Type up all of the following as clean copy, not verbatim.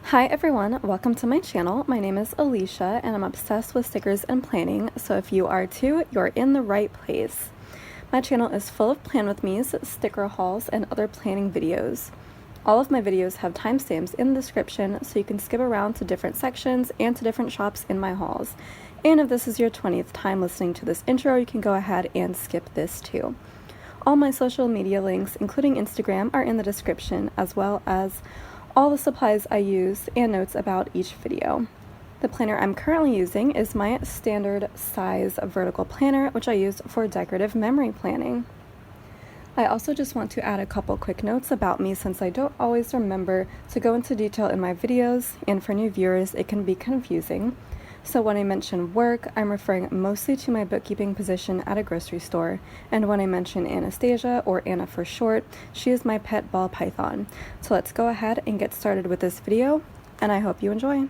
Hi everyone, welcome to my channel. My name is Alicia and I'm obsessed with stickers and planning, so if you are too, you're in the right place. My channel is full of plan with me's, sticker hauls, and other planning videos. All of my videos have timestamps in the description so you can skip around to different sections and to different shops in my hauls. And if this is your 20th time listening to this intro, you can go ahead and skip this too. All my social media links, including Instagram, are in the description, as well as all the supplies I use and notes about each video. The planner I'm currently using is my standard size vertical planner, which I use for decorative memory planning. I also just want to add a couple quick notes about me since I don't always remember to go into detail in my videos, and for new viewers it can be confusing. So when I mention work, I'm referring mostly to my bookkeeping position at a grocery store, and when I mention Anastasia, or Anna for short, she is my pet ball python. So let's go ahead and get started with this video, and I hope you enjoy.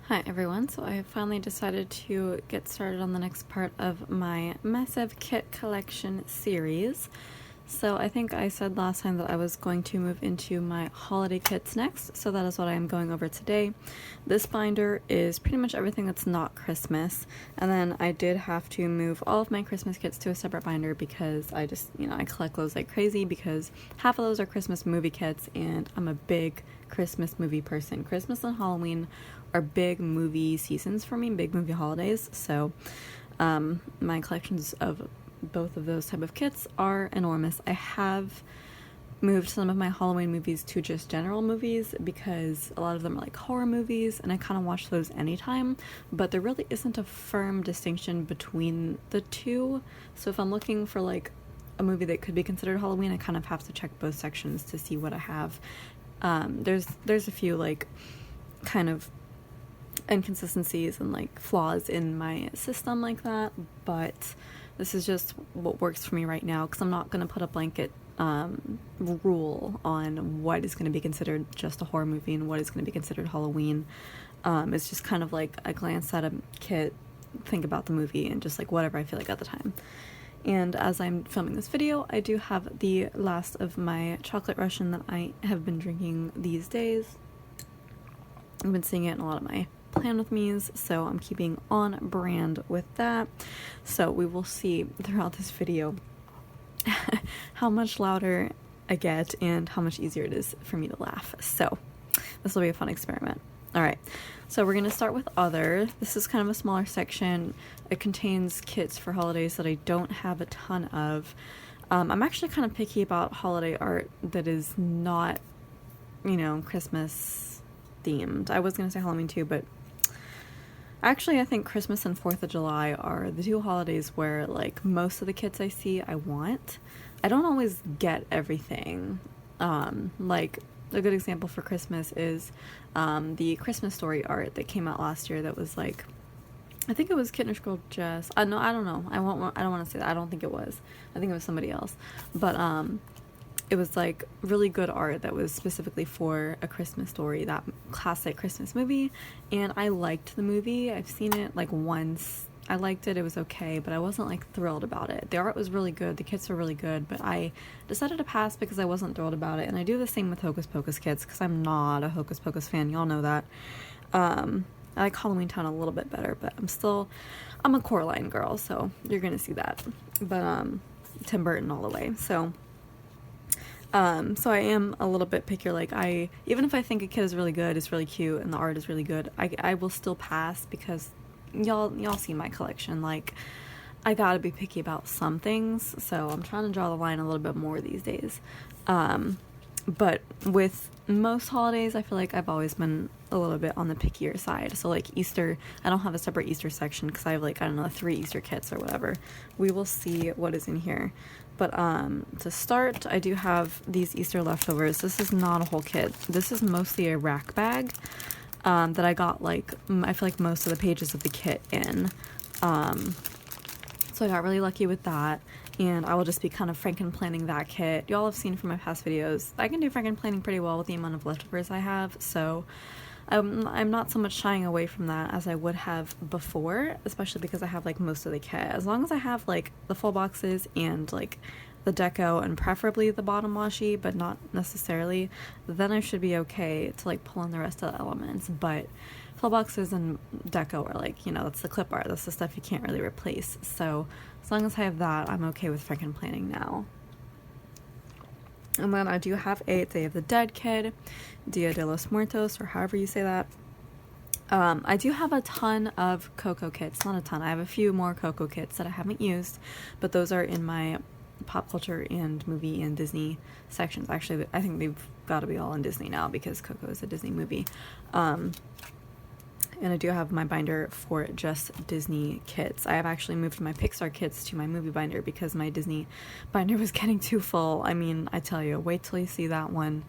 Hi everyone, so I have finally decided to get started on the next part of my massive kit collection series. So I think I said last time that I was going to move into my holiday kits next, so that is what I am going over today. This binder is pretty much everything that's not Christmas, and then I did have to move all of my Christmas kits to a separate binder because I just, I collect those like crazy because half of those are Christmas movie kits, and I'm a big Christmas movie person. Christmas and Halloween are big movie seasons for me, big movie holidays, so my collections of both of those type of kits are enormous. I have moved some of my Halloween movies to just general movies because a lot of them are like horror movies and I kind of watch those anytime, but there really isn't a firm distinction between the two. So if I'm looking for like a movie that could be considered Halloween, I kind of have to check both sections to see what I have. There's a few like kind of inconsistencies and like flaws in my system like that, but this is just what works for me right now because I'm not going to put a blanket rule on what is going to be considered just a horror movie and what is going to be considered Halloween. It's just kind of like I glance at a kit, think about the movie, and just like whatever I feel like at the time. And as I'm filming this video, I do have the last of my chocolate Russian that I have been drinking these days. I've been seeing it in a lot of my plan with me's, so I'm keeping on brand with that. So we will see throughout this video how much louder I get and how much easier it is for me to laugh. So this will be a fun experiment. Alright, so we're going to start with other. This is kind of a smaller section. It contains kits for holidays that I don't have a ton of. I'm actually kind of picky about holiday art that is not, Christmas themed. I was going to say Halloween too, but actually I think Christmas and 4th of July are the two holidays where like most of the kits I see I want. I don't always get everything. Like a good example for Christmas is the Christmas Story art that came out last year that was like, I think it was Kittenish Girl Jess. No, I don't know. I don't want to say that. I don't think it was. I think it was somebody else. But it was like really good art that was specifically for A Christmas Story, that classic Christmas movie, and I liked the movie. I've seen it like once. I liked it. It was okay, but I wasn't like thrilled about it. The art was really good. The kits were really good, but I decided to pass because I wasn't thrilled about it. And I do the same with Hocus Pocus kits because I'm not a Hocus Pocus fan. Y'all know that. I like Halloween Town a little bit better, but I'm a Coraline girl, so you're gonna see that. But Tim Burton all the way. So I am a little bit pickier. Like even if I think a kit is really good, it's really cute, and the art is really good, I will still pass because y'all see my collection. Like I gotta be picky about some things, so I'm trying to draw the line a little bit more these days. But with most holidays, I feel like I've always been a little bit on the pickier side. So like Easter, I don't have a separate Easter section because I have like, I don't know, 3 Easter kits or whatever. We will see what is in here. But to start, I do have these Easter leftovers. This is not a whole kit. This is mostly a rack bag that I got like, I feel like most of the pages of the kit in. So I got really lucky with that, and I will just be kind of franken planning that kit. Y'all have seen from my past videos, I can do franken planning pretty well with the amount of leftovers I have, so I'm not so much shying away from that as I would have before, especially because I have like most of the kit. As long as I have like the full boxes and like the deco and preferably the bottom washi, but not necessarily, then I should be okay to like pull in the rest of the elements. But fill boxes and deco are like, you know, that's the clip art, that's the stuff you can't really replace. So as long as I have that, I'm okay with freaking planning now. And then I do have a Day of the Dead kit, Dia de los Muertos, or however you say that. I do have a ton of Coco kits, not a ton, I have a few more Coco kits that I haven't used, but those are in my pop culture and movie and Disney sections. Actually, I think they've got to be all in Disney now because Coco is a Disney movie. And I do have my binder for just Disney kits. I have actually moved my Pixar kits to my movie binder because my Disney binder was getting too full. I mean, I tell you, wait till you see that one.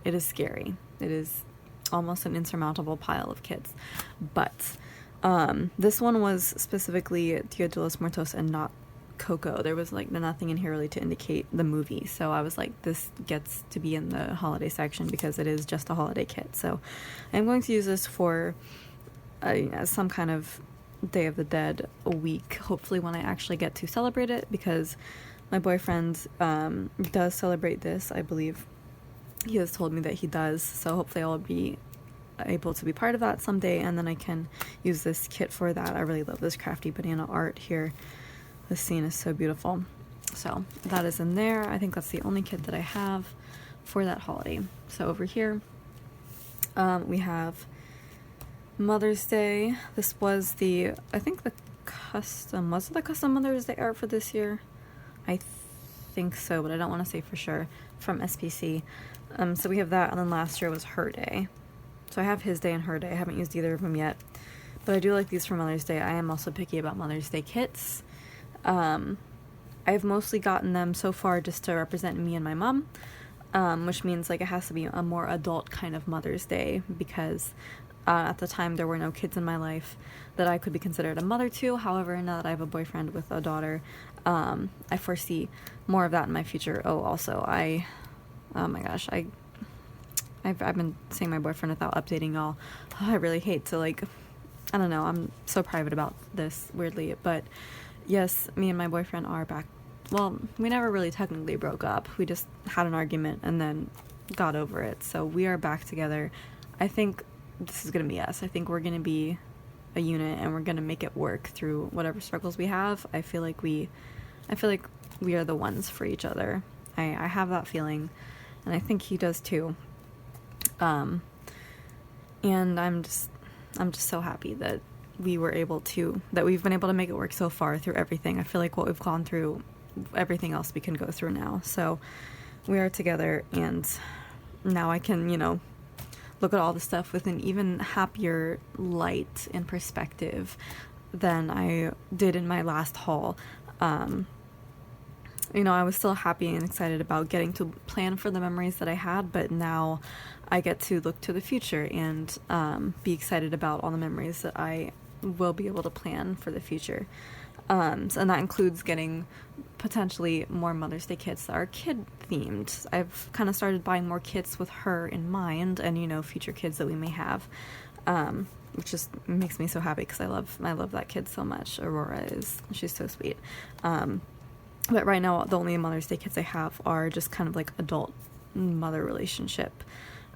It is scary. It is almost an insurmountable pile of kits. But this one was specifically Dia de los Muertos and not Coco. There was like nothing in here really to indicate the movie, so I was like, this gets to be in the holiday section because it is just a holiday kit. So I'm going to use this for some kind of Day of the Dead week, hopefully when I actually get to celebrate it, because my boyfriend does celebrate this, I believe. He has told me that he does, so hopefully I'll be able to be part of that someday, and then I can use this kit for that. I really love this crafty banana art here. This scene is so beautiful. So that is in there. I think that's the only kit that I have for that holiday. So over here we have Mother's Day. This was the, I think the custom, was it the custom Mother's Day art for this year? I think so, but I don't want to say for sure, from SPC. So we have that, and then last year was Her Day. So I have his day and Her Day. I haven't used either of them yet, but I do like these for Mother's Day. I am also picky about Mother's Day kits. I've mostly gotten them so far just to represent me and my mom, which means like it has to be a more adult kind of Mother's Day, because at the time there were no kids in my life that I could be considered a mother to. However, now that I have a boyfriend with a daughter, I foresee more of that in my future. Oh, also, oh my gosh, I've been seeing my boyfriend without updating y'all. I really hate to, like, I don't know, I'm so private about this, weirdly, but yes, me and my boyfriend are back. Well, we never really technically broke up. We just had an argument and then got over it. So we are back together. I think this is gonna be us. I think we're gonna be a unit and we're gonna make it work through whatever struggles we have. I feel like we are the ones for each other. I have that feeling, and I think he does too. And I'm just so happy that we've been able to make it work so far through everything. I feel like what we've gone through, everything else we can go through now. So we are together, and now I can, you know, look at all the stuff with an even happier light and perspective than I did in my last haul. You know, I was still happy and excited about getting to plan for the memories that I had, but now I get to look to the future and be excited about all the memories that I will be able to plan for the future. And that includes getting potentially more Mother's Day kits that are kid themed. I've kind of started buying more kits with her in mind, and, you know, future kids that we may have, which just makes me so happy because I love that kid so much. Aurora she's so sweet. But right now, the only Mother's Day kits I have are just kind of like adult mother relationship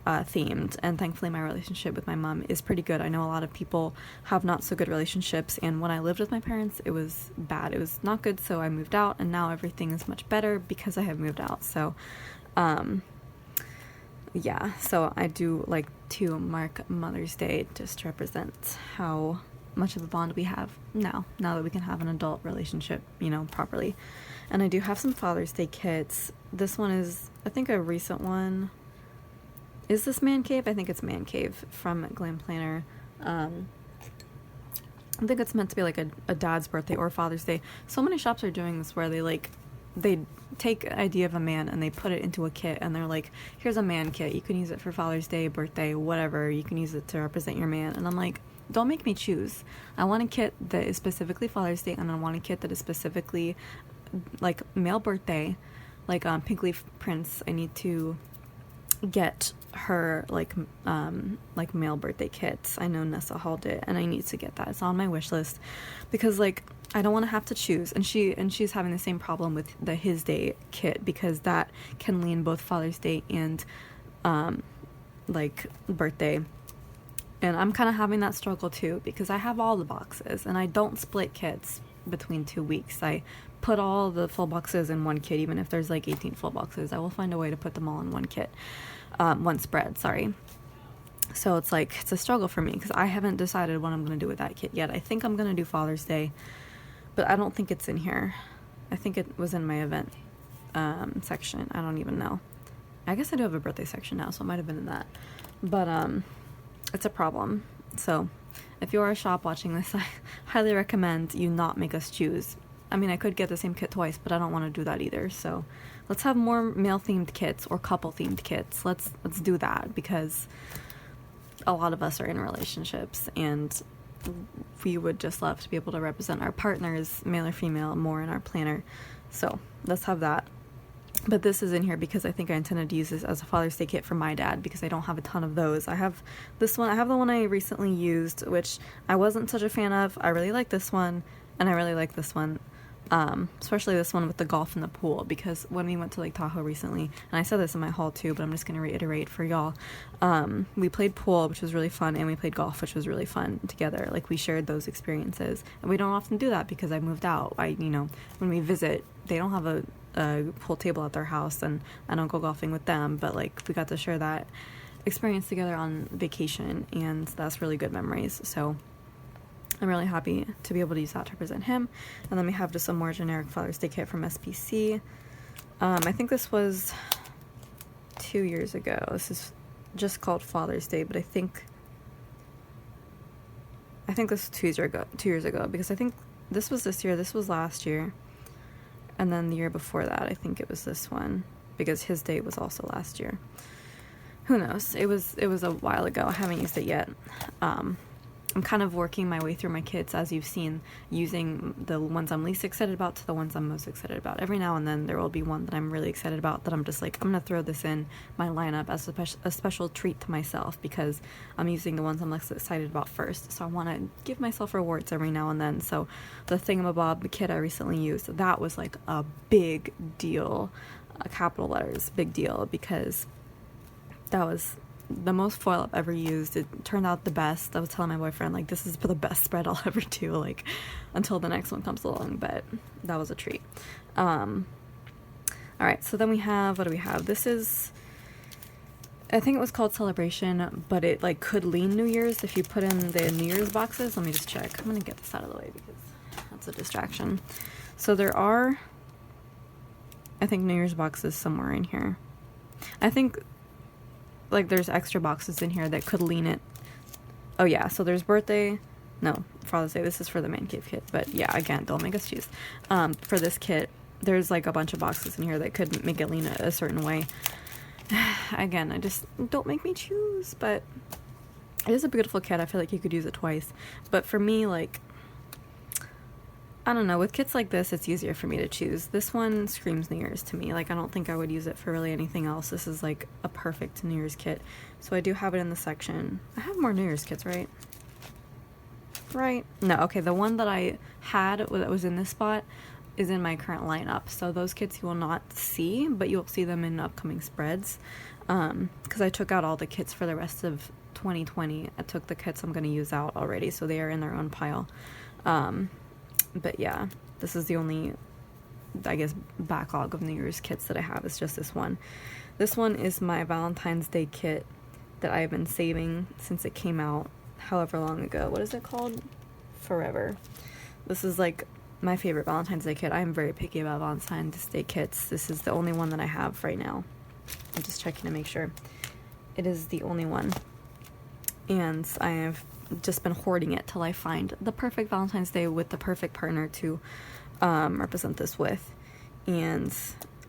themed, and thankfully my relationship with my mom is pretty good. I know a lot of people have not so good relationships, and when I lived with my parents, it was bad. It was not good, so I moved out, and now everything is much better because I have moved out. So yeah, so I do like to mark Mother's Day just to represent how much of a bond we have now that we can have an adult relationship, you know, properly. And I do have some Father's Day kits. This one is, I think, a recent one. Is this Man Cave? I think it's Man Cave from Glam Planner. I think it's meant to be like a dad's birthday or Father's Day. So many shops are doing this where they take an idea of a man and they put it into a kit, and they're like, here's a man kit. You can use it for Father's Day, birthday, whatever. You can use it to represent your man. And I'm like, don't make me choose. I want a kit that is specifically Father's Day, and I want a kit that is specifically like male birthday, like Pink Leaf Prince. I need to get her like male birthday kits. I know Nessa hauled it, and I need to get that. It's on my wish list because, like, I don't want to have to choose. And she's having the same problem with the His Day kit, because that can lean both Father's Day and like birthday. And I'm kind of having that struggle too, because I have all the boxes and I don't split kits between 2 weeks. I put all the full boxes in one kit. Even if there's like 18 full boxes, I will find a way to put them all in one kit, one spread, sorry. So it's like, it's a struggle for me because I haven't decided what I'm going to do with that kit yet. I think I'm going to do Father's Day, but I don't think it's in here. I think it was in my event section. I don't even know. I guess I do have a birthday section now, so it might have been in that. But it's a problem. So if you are a shop watching this, I highly recommend you not make us choose. I mean, I could get the same kit twice, but I don't want to do that either. So let's have more male-themed kits or couple-themed kits. Let's do that, because a lot of us are in relationships, and we would just love to be able to represent our partners, male or female, more in our planner. So let's have that. But this is in here because I think I intended to use this as a Father's Day kit for my dad, because I don't have a ton of those. I have this one. I have the one I recently used, which I wasn't such a fan of. I really like this one, and I really like this one. Especially this one with the golf and the pool, because when we went to Lake Tahoe recently, and I said this in my haul too, but I'm just going to reiterate for y'all, we played pool, which was really fun, and we played golf, which was really fun together. Like, we shared those experiences, and we don't often do that because I moved out. When we visit, they don't have a pool table at their house, and I don't go golfing with them, but like, we got to share that experience together on vacation, and that's really good memories. So I'm really happy to be able to use that to represent him. And then we have just a more generic Father's Day kit from SPC. I think this was 2 years ago. This is just called Father's Day, but I think this was 2 years ago, because I think this was this year, this was last year, and then the year before that, I think it was this one, because His Day was also last year. Who knows? It was a while ago. I haven't used it yet. I'm kind of working my way through my kits, as you've seen, using the ones I'm least excited about to the ones I'm most excited about. Every now and then there will be one that I'm really excited about that I'm just like, I'm going to throw this in my lineup as a special treat to myself, because I'm using the ones I'm less excited about first. So I want to give myself rewards every now and then. So the Thingamabob kit I recently used, that was like a big deal, capital letters, big deal, because that was the most foil I've ever used. It turned out the best. I was telling my boyfriend, like, this is for the best spread I'll ever do, like, until the next one comes along, but that was a treat. Alright, so then we have, what do we have? This is, I think it was called Celebration, but it, like, could lean New Year's if you put in the New Year's boxes. Let me just check. I'm gonna get this out of the way because that's a distraction. So there are, I think, New Year's boxes somewhere in here. I think, like, there's extra boxes in here that could lean it. Oh yeah, so there's birthday, no, Father's Day. This is for the man cave kit, but yeah, again, don't make us choose. For this kit, there's like a bunch of boxes in here that could make it lean a certain way. Again, I just, don't make me choose, but it is a beautiful kit. I feel like you could use it twice, but for me, like, I don't know, with kits like this, it's easier for me to choose. This one screams New Year's to me. Like, I don't think I would use it for really anything else. This is like a perfect New Year's kit. So I do have it in the section. I have more New Year's kits, right? Right? No, okay, the one that I had that was in this spot is in my current lineup. So those kits you will not see, but you'll see them in upcoming spreads. Because I took out all the kits for the rest of 2020. I took the kits I'm going to use out already, so they are in their own pile. But yeah, this is the only, I guess, backlog of New Year's kits that I have. It's just this one. This one is my Valentine's Day kit that I've been saving since it came out however long ago. What is it called? Forever. This is like my favorite Valentine's Day kit. I am very picky about Valentine's Day kits. This is the only one that I have right now. I'm just checking to make sure. It is the only one. And I have just been hoarding it till I find the perfect Valentine's Day with the perfect partner to represent this with. And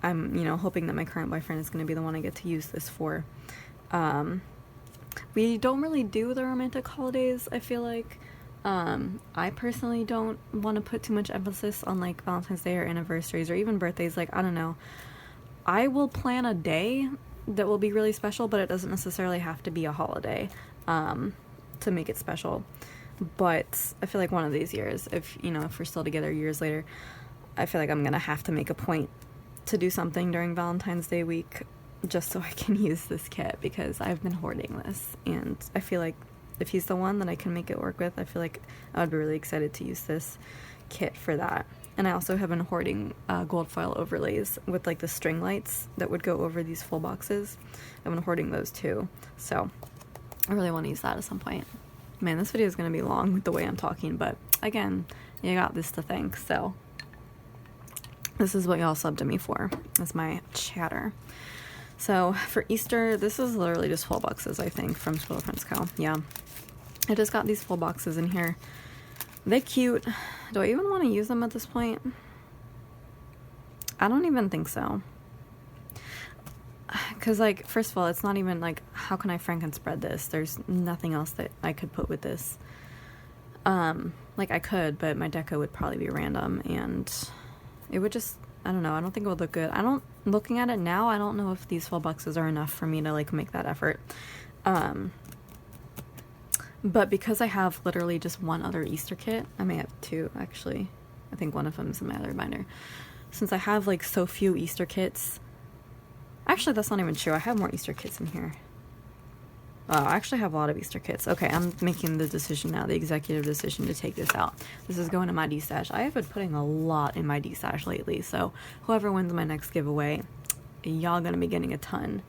I'm, hoping that my current boyfriend is going to be the one I get to use this for. We don't really do the romantic holidays, I feel like. I personally don't want to put too much emphasis on, like, Valentine's Day or anniversaries or even birthdays. Like, I don't know. I will plan a day that will be really special, but it doesn't necessarily have to be a holiday to make it special. But I feel like one of these years, if we're still together years later, I feel like I'm gonna have to make a point to do something during Valentine's Day week just so I can use this kit, because I've been hoarding this, and I feel like if he's the one that I can make it work with, I feel like I would be really excited to use this kit for that. And I also have been hoarding gold foil overlays with like the string lights that would go over these full boxes. I've been hoarding those too, so I really want to use that at some point. Man, this video is going to be long with the way I'm talking, but again, you got this to thank, so this is what y'all subbed to me for, is my chatter. So for Easter, this is literally just full boxes, I think, from Spoiled Prince Co. Yeah, I just got these full boxes in here. They're cute. Do I even want to use them at this point? I don't even think so. Because, like, first of all, it's not even, like, how can I Frankenspread this? There's nothing else that I could put with this. Like, I could, but my deco would probably be random, and it would just, I don't know, I don't think it would look good. Looking at it now, I don't know if these full boxes are enough for me to, like, make that effort. But because I have literally just one other Easter kit, I may have two, actually. I think one of them is in my other binder. Since I have, like, so few Easter kits... Actually, that's not even true. I have more Easter kits in here. Oh, I actually have a lot of Easter kits. Okay, I'm making the decision now, the executive decision to take this out. This is going to my D-stash. I have been putting a lot in my D-stash lately, so whoever wins my next giveaway, y'all gonna be getting a ton.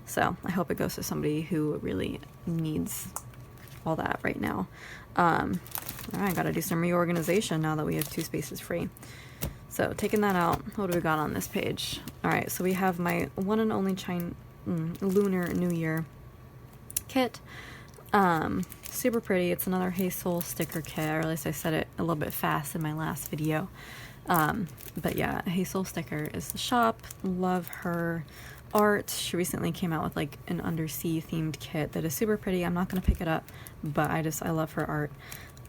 So I hope it goes to somebody who really needs all that right now. Alright, I gotta do some reorganization now that we have 2 spaces free. So taking that out, what do we got on this page? Alright, so we have my one and only Lunar New Year kit. Super pretty. It's another Hey Soul sticker kit. I realized I said it a little bit fast in my last video. But yeah, Hey Soul sticker is the shop. Love her art. She recently came out with like an undersea themed kit that is super pretty. I'm not gonna pick it up, but I love her art.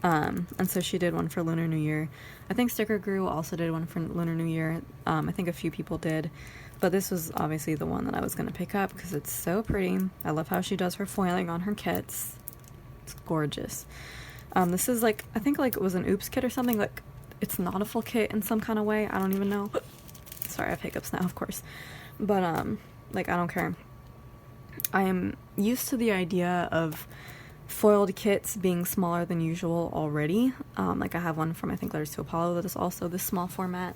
And so she did one for Lunar New Year. I think Sticker Guru also did one for Lunar New Year. I think a few people did, but this was obviously the one that I was going to pick up because it's so pretty. I love how she does her foiling on her kits. It's gorgeous. This is like, I think like it was an oops kit or something. Like, it's not a full kit in some kind of way. I don't even know. Sorry, I have hiccups now, of course. But, like, I don't care. I am used to the idea of foiled kits being smaller than usual already. Like I have one from I think Letters to Apollo that is also this small format.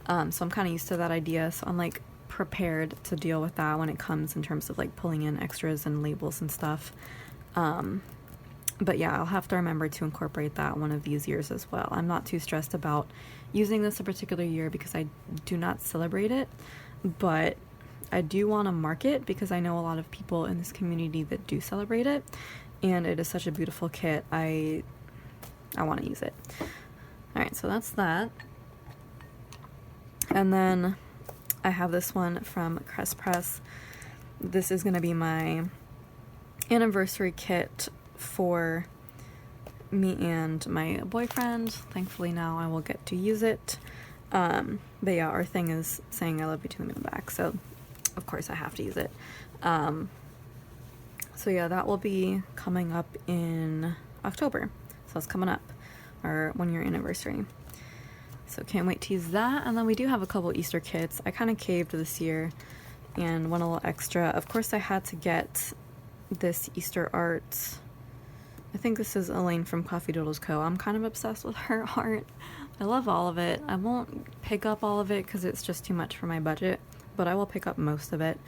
So I'm kind of used to that idea. So I'm like prepared to deal with that when it comes in terms of like pulling in extras and labels and stuff. But yeah, I'll have to remember to incorporate that one of these years as well. I'm not too stressed about using this a particular year because I do not celebrate it, but I do want to mark it because I know a lot of people in this community that do celebrate it. And it is such a beautiful kit. I want to use it. Alright, so that's that. And then I have this one from Crest Press. This is going to be my anniversary kit for me and my boyfriend. Thankfully now I will get to use it. But yeah, our thing is saying I love you to them in the back. So of course I have to use it. So yeah, that will be coming up in October. So it's coming up, our 1-year anniversary. So can't wait to use that. And then we do have a couple Easter kits. I kind of caved this year and went a little extra. Of course I had to get this Easter art. I think this is Elaine from Coffee Doodles Co. I'm kind of obsessed with her art. I love all of it. I won't pick up all of it because it's just too much for my budget, but I will pick up most of it.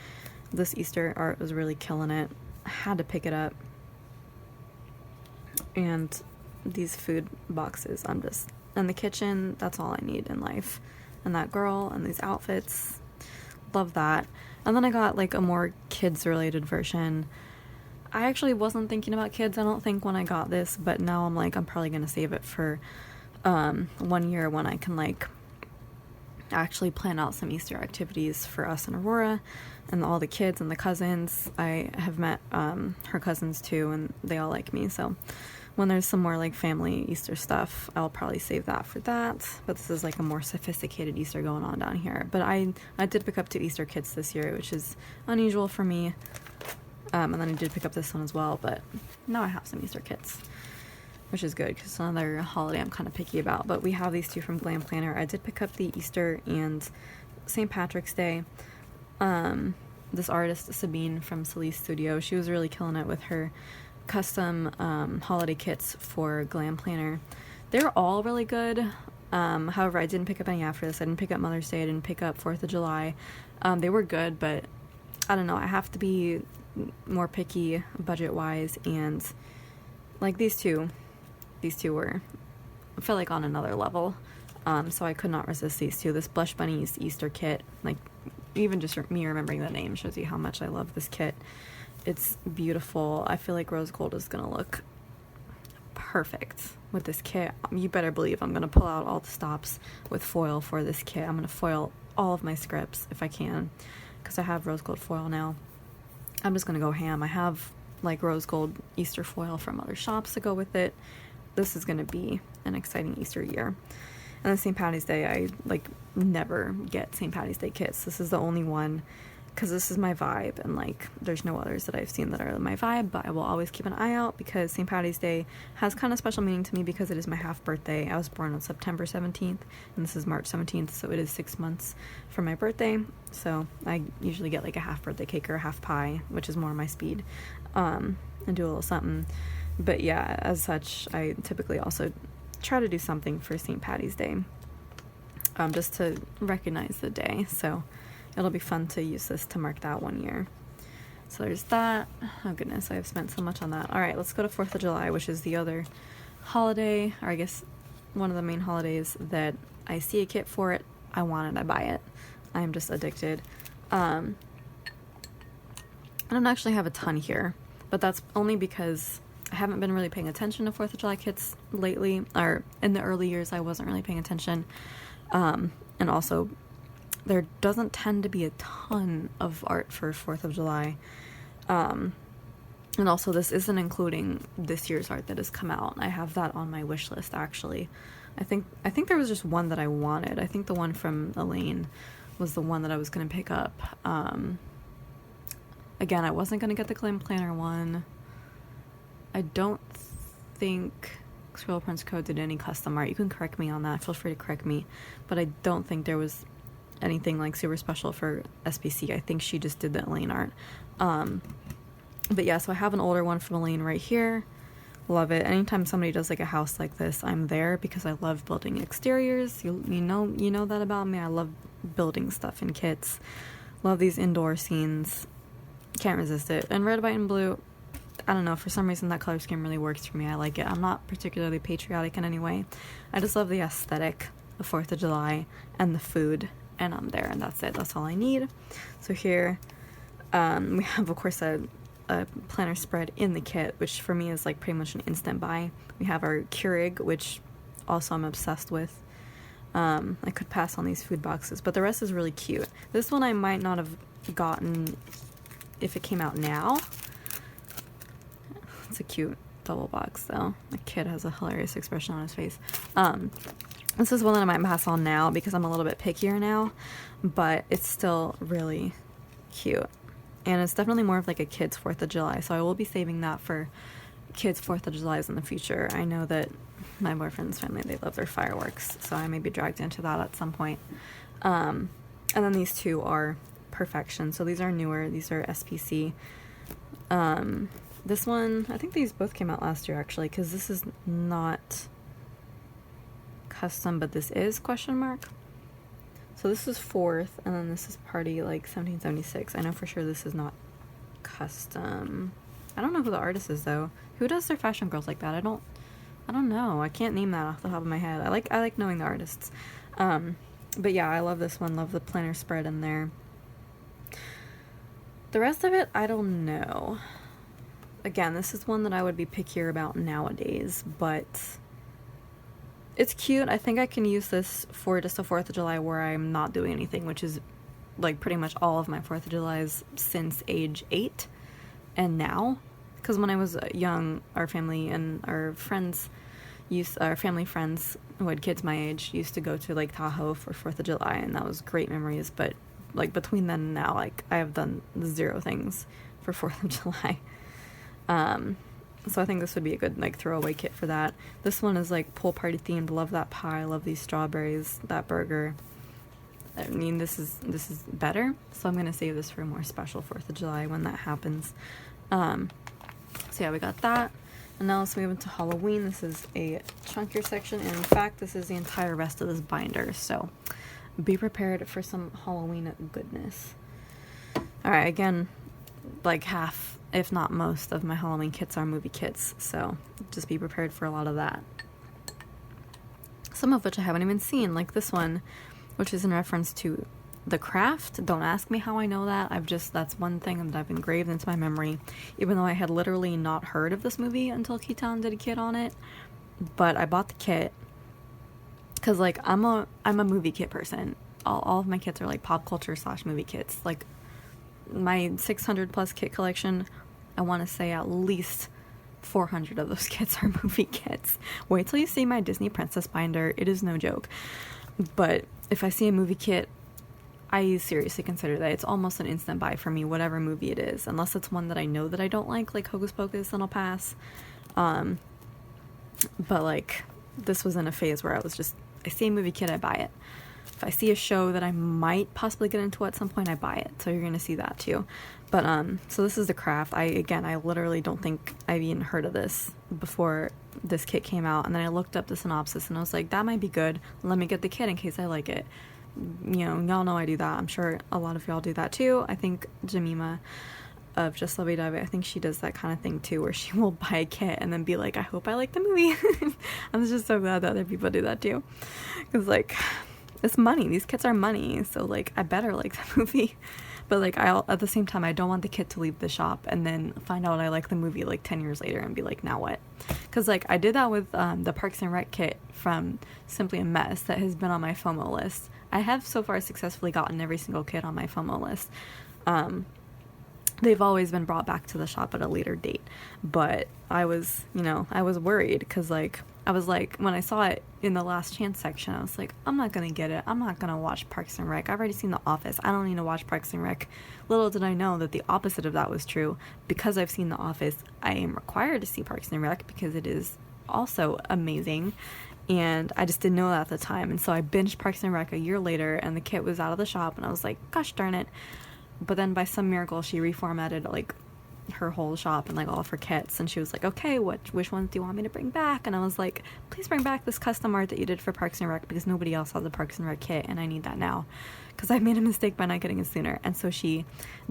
This Easter art was really killing it. I had to pick it up. And these food boxes, and the kitchen, that's all I need in life. And that girl and these outfits, love that. And then I got like a more kids related version. I actually wasn't thinking about kids, I don't think, when I got this, but now I'm like, I'm probably gonna save it for 1 year when I can like actually plan out some Easter activities for us and Aurora and all the kids and the cousins. I have met her cousins too, and they all like me, so when there's some more like family Easter stuff, I'll probably save that for that. But this is like a more sophisticated Easter going on down here. But I did pick up 2 Easter kits this year, which is unusual for me. And then I did pick up this one as well, but now I have some Easter kits. which is good because it's another holiday I'm kind of picky about. But we have these two from Glam Planner. I did pick up the Easter and St. Patrick's Day. This artist, Sabine from Celeste Studio, she was really killing it with her custom holiday kits for Glam Planner. They're all really good. However, I didn't pick up any after this. I didn't pick up Mother's Day. I didn't pick up 4th of July. They were good, but I don't know. I have to be more picky budget-wise, and like these two were, I feel like, on another level. So I could not resist these two. This Blush Bunnies Easter kit, like, even just me remembering the name shows you how much I love this kit. It's beautiful. I feel like rose gold is gonna look perfect with this kit. You better believe I'm gonna pull out all the stops with foil for this kit. I'm gonna foil all of my scripts if I can, because I have rose gold foil now. I'm just gonna go ham. I have like rose gold Easter foil from other shops to go with it. This is gonna be an exciting Easter year. And then St. Patty's Day, I like never get St. Patty's Day kits. This is the only one, because this is my vibe, and like there's no others that I've seen that are my vibe, but I will always keep an eye out because St. Patty's Day has kind of special meaning to me because it is my half birthday. I was born on September 17th and this is March 17th, so it is 6 months from my birthday. So I usually get like a half birthday cake or a half pie, which is more my speed, and do a little something. But yeah, as such, I typically also try to do something for St. Patty's Day, just to recognize the day. So it'll be fun to use this to mark that 1 year. So there's that. Oh goodness, I have spent so much on that. Alright, let's go to 4th of July, which is the other holiday, or I guess one of the main holidays that I see a kit for it, I want it, I buy it. I'm just addicted. I don't actually have a ton here, but that's only because I haven't been really paying attention to 4th of July kits lately, or in the early years I wasn't really paying attention. And also, there doesn't tend to be a ton of art for 4th of July. And also, this isn't including this year's art that has come out. I have that on my wish list, actually. I think there was just one that I wanted. I think the one from Elaine was the one that I was going to pick up. Again, I wasn't going to get the Glam Planner one. I don't think Squirrel Prince Co. did any custom art. You can correct me on that. Feel free to correct me. But I don't think there was anything like super special for SPC. I think she just did the Elaine art. But yeah, so I have an older one from Elaine right here. Love it. Anytime somebody does like a house like this, I'm there because I love building exteriors. You know that about me. I love building stuff in kits. Love these indoor scenes. Can't resist it. And red, white, and blue, I don't know, for some reason that color scheme really works for me. I like it. I'm not particularly patriotic in any way. I just love the aesthetic of 4th of July and the food, and I'm there, and that's it. That's all I need. So here we have, of course, a planner spread in the kit, which for me is like pretty much an instant buy. We have our Keurig, which also I'm obsessed with. I could pass on these food boxes, but the rest is really cute. This one I might not have gotten if it came out now. It's a cute double box though. The kid has a hilarious expression on his face. This is one that I might pass on now because I'm a little bit pickier now, but it's still really cute. And it's definitely more of like a kid's 4th of July, so I will be saving that for kids' 4th of Julys in the future. I know that my boyfriend's family, they love their fireworks, so I may be dragged into that at some point. And then these two are perfection. So these are newer. These are SPC. This one, I think these both came out last year actually, because this is not custom, but this is question mark. So this is 4th, and then this is Party like 1776. I know for sure this is not custom. I don't know who the artist is though. Who does their fashion girls like that? I don't know. I can't name that off the top of my head. I like knowing the artists. But yeah, I love this one. Love the planner spread in there. The rest of it, I don't know. Again, this is one that I would be pickier about nowadays, but it's cute. I think I can use this for just a 4th of July where I'm not doing anything, which is like pretty much all of my 4th of Julys since age 8 and now. Because when I was young, our family and our family friends who had kids my age used to go to Lake Tahoe for 4th of July, and that was great memories. But like between then and now, like I have done 0 things for 4th of July. So I think this would be a good like throwaway kit for that. This one is like pool party themed. Love that pie. Love these strawberries. That burger. I mean, this is better. So I'm gonna save this for a more special 4th of July when that happens. So yeah, we got that. And now let's move into Halloween. This is a chunkier section, and in fact, this is the entire rest of this binder. So be prepared for some Halloween goodness. All right, again, like half, if not most, of my Halloween kits are movie kits. So just be prepared for a lot of that. Some of which I haven't even seen, like this one, which is in reference to The Craft. Don't ask me how I know that. That's one thing that I've engraved into my memory, even though I had literally not heard of this movie until Keaton did a kit on it. But I bought the kit because like I'm a movie kit person. All of my kits are like pop culture / movie kits. Like my 600 plus kit collection, I want to say at least 400 of those kits are movie kits. Wait till you see my Disney Princess binder. It is no joke. But if I see a movie kit, I seriously consider that. It's almost an instant buy for me, whatever movie it is. Unless it's one that I know that I don't like Hocus Pocus, then I'll pass. But like, this was in a phase where I see a movie kit, I buy it. If I see a show that I might possibly get into at some point, I buy it. So you're going to see that too. But, so this is The Craft. I literally don't think I've even heard of this before this kit came out. And then I looked up the synopsis and I was like, that might be good. Let me get the kit in case I like it. You know, y'all know I do that. I'm sure a lot of y'all do that too. I think Jemima of Just Lovey Dovey, I think she does that kind of thing too, where she will buy a kit and then be like, I hope I like the movie. I'm just so glad that other people do that too. Because like, it's money. These kits are money. So like, I better like the movie. But like, at the same time, I don't want the kit to leave the shop and then find out I like the movie like 10 years later and be like, now what? Because like, I did that with the Parks and Rec kit from Simply a Mess that has been on my FOMO list. I have so far successfully gotten every single kit on my FOMO list. They've always been brought back to the shop at a later date. But I was worried because like, I was like, when I saw it in the Last Chance section, I was like, I'm not going to get it. I'm not going to watch Parks and Rec. I've already seen The Office. I don't need to watch Parks and Rec. Little did I know that the opposite of that was true. Because I've seen The Office, I am required to see Parks and Rec because it is also amazing. And I just didn't know that at the time. And so I binged Parks and Rec a year later and the kit was out of the shop and I was like, gosh darn it. But then by some miracle, she reformatted like her whole shop and like all of her kits, and she was like, okay, which ones do you want me to bring back? And I was like, please bring back this custom art that you did for Parks and Rec because nobody else has a Parks and Rec kit and I need that now because I made a mistake by not getting it sooner. And so she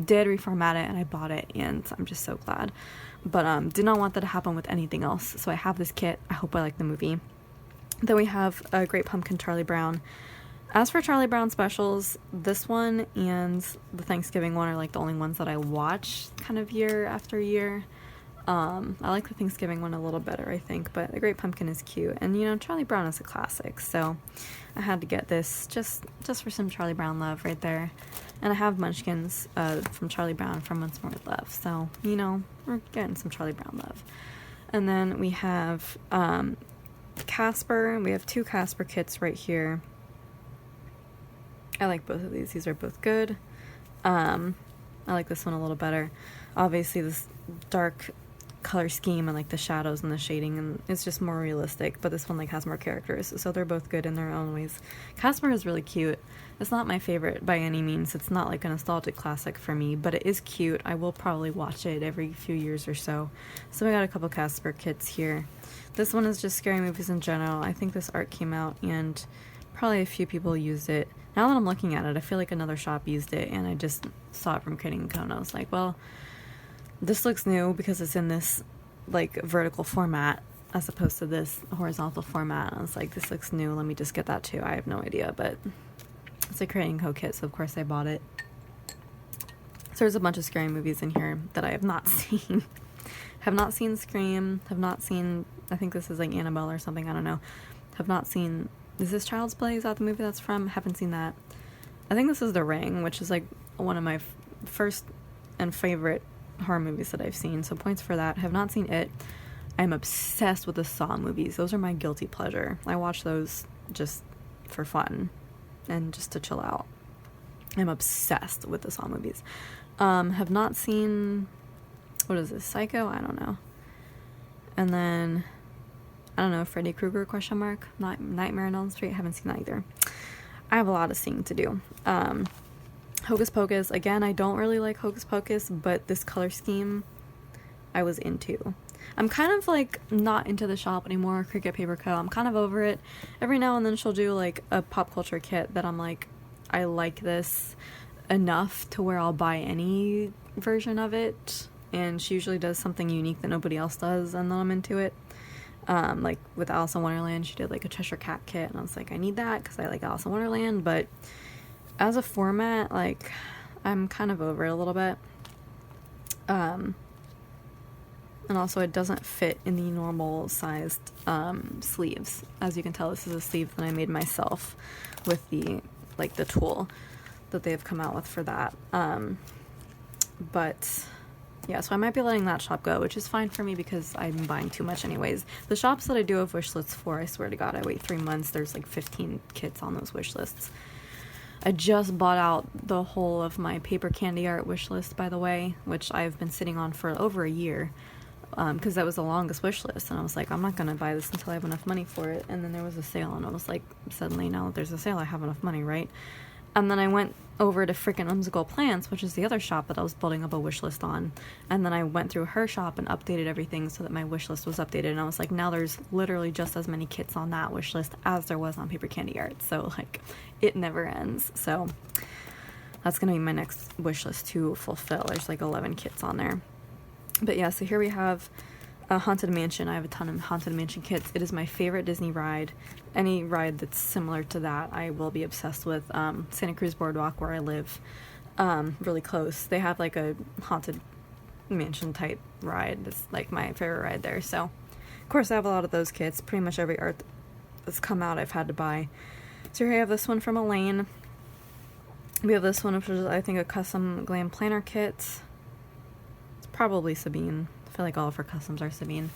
did reformat it and I bought it and I'm just so glad. But did not want that to happen with anything else. So I have this kit. I hope I like the movie. Then we have a Great Pumpkin Charlie Brown. As for Charlie Brown specials, this one and the Thanksgiving one are like the only ones that I watch kind of year after year. I like the Thanksgiving one a little better, I think, but the Great Pumpkin is cute. And, you know, Charlie Brown is a classic, so I had to get this just for some Charlie Brown love right there. And I have Munchkins from Charlie Brown from Once More with Love, so, you know, we're getting some Charlie Brown love. And then we have Casper. We have 2 Casper kits right here. I like both of these. These are both good. I like this one a little better. Obviously, this dark color scheme and like the shadows and the shading, and it's just more realistic. But this one like has more characters, so they're both good in their own ways. Casper is really cute. It's not my favorite by any means. It's not like a nostalgic classic for me, but it is cute. I will probably watch it every few years or so. So I got a couple Casper kits here. This one is just scary movies in general. I think this art came out and probably a few people used it. Now that I'm looking at it, I feel like another shop used it, and I just saw it from Crating & Co. I was like, well, this looks new because it's in this, like, vertical format as opposed to this horizontal format. I was like, this looks new. Let me just get that too. I have no idea, but it's a Crating & Co. kit, so of course I bought it. So there's a bunch of scary movies in here that I have not seen. Have not seen Scream. Have not seen, I think this is like Annabelle or something. I don't know. Have not seen... Is this Child's Play? Is that the movie that's from? Haven't seen that. I think this is The Ring, which is like one of my first and favorite horror movies that I've seen. So points for that. Have not seen it. I'm obsessed with the Saw movies. Those are my guilty pleasure. I watch those just for fun and just to chill out. I'm obsessed with the Saw movies. Have not seen... What is this? Psycho? I don't know. And then, I don't know, Freddy Krueger, ? Nightmare on Elm Street, I haven't seen that either. I have a lot of seeing to do. Hocus Pocus, again, I don't really like Hocus Pocus, but this color scheme I was into. I'm kind of like not into the shop anymore, Cricut Paper Co. I'm kind of over it. Every now and then she'll do like a pop culture kit that I'm like, I like this enough to where I'll buy any version of it, and she usually does something unique that nobody else does, and then I'm into it. Like with Alice in Wonderland, she did like a Cheshire Cat kit, and I was like, I need that because I like Alice in Wonderland, but as a format, like, I'm kind of over it a little bit. And also it doesn't fit in the normal sized sleeves. As you can tell, this is a sleeve that I made myself with the tool that they've come out with for that. But yeah, so I might be letting that shop go, which is fine for me because I'm buying too much anyways. The shops that I do have wish lists for, I swear to God, I wait 3 months. There's like 15 kits on those wish lists. I just bought out the whole of my paper candy art wish list, by the way, which I've been sitting on for over a year. Because that was the longest wish list, and I was like, I'm not gonna buy this until I have enough money for it. And then there was a sale, and I was like, suddenly now that there's a sale, I have enough money, right? And then I went over to freaking Whimsical Plants, which is the other shop that I was building up a wish list on, and then I went through her shop and updated everything so that my wish list was updated. And I was like, now there's literally just as many kits on that wish list as there was on paper candy art, so like it never ends. So that's gonna be my next wish list to fulfill. There's like 11 kits on there. But yeah, so here we have a Haunted Mansion. I have a ton of Haunted Mansion kits. It is my favorite Disney ride. Any ride that's similar to that, I will be obsessed with. Santa Cruz Boardwalk, where I live, really close. They have like a Haunted Mansion type ride. That's like my favorite ride there. So, of course, I have a lot of those kits. Pretty much every art that's come out, I've had to buy. So here I have this one from Elaine. We have this one, which is, I think, a custom glam planner kit. Probably Sabine. I feel like all of her customs are Sabine.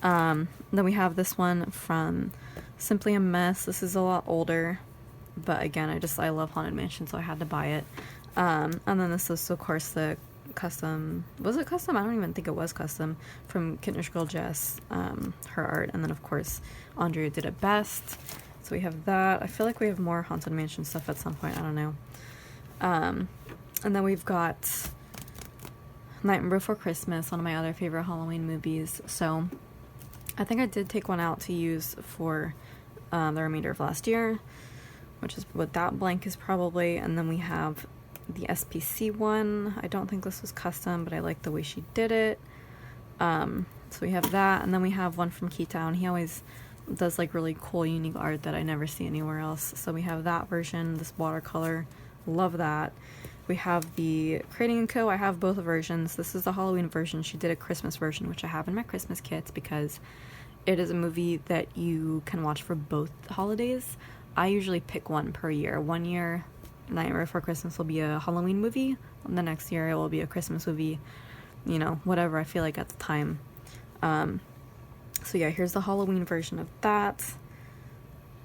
Then we have this one from Simply a Mess. This is a lot older, but again, I love Haunted Mansion, so I had to buy it. And then this is, of course, the custom. Was it custom? I don't even think it was custom, from Kittenish Girl Jess, her art. And then, of course, Andrea did it best. So we have that. I feel like we have more Haunted Mansion stuff at some point. I don't know. And then we've got Nightmare Before Christmas, one of my other favorite Halloween movies. So I think I did take one out to use for the remainder of last year, which is what that blank is probably. And then we have the SPC one. I don't think this was custom, but I like the way she did it. So we have that, and then we have one from Keytown. He always does like really cool, unique art that I never see anywhere else. So we have that version, this watercolor. Love that. We have the Crating & Co. I have both versions. This is the Halloween version. She did a Christmas version, which I have in my Christmas kits because it is a movie that you can watch for both holidays. I usually pick one per year. One year, Nightmare Before Christmas will be a Halloween movie. And the next year, it will be a Christmas movie. You know, whatever I feel like at the time. So yeah, here's the Halloween version of that.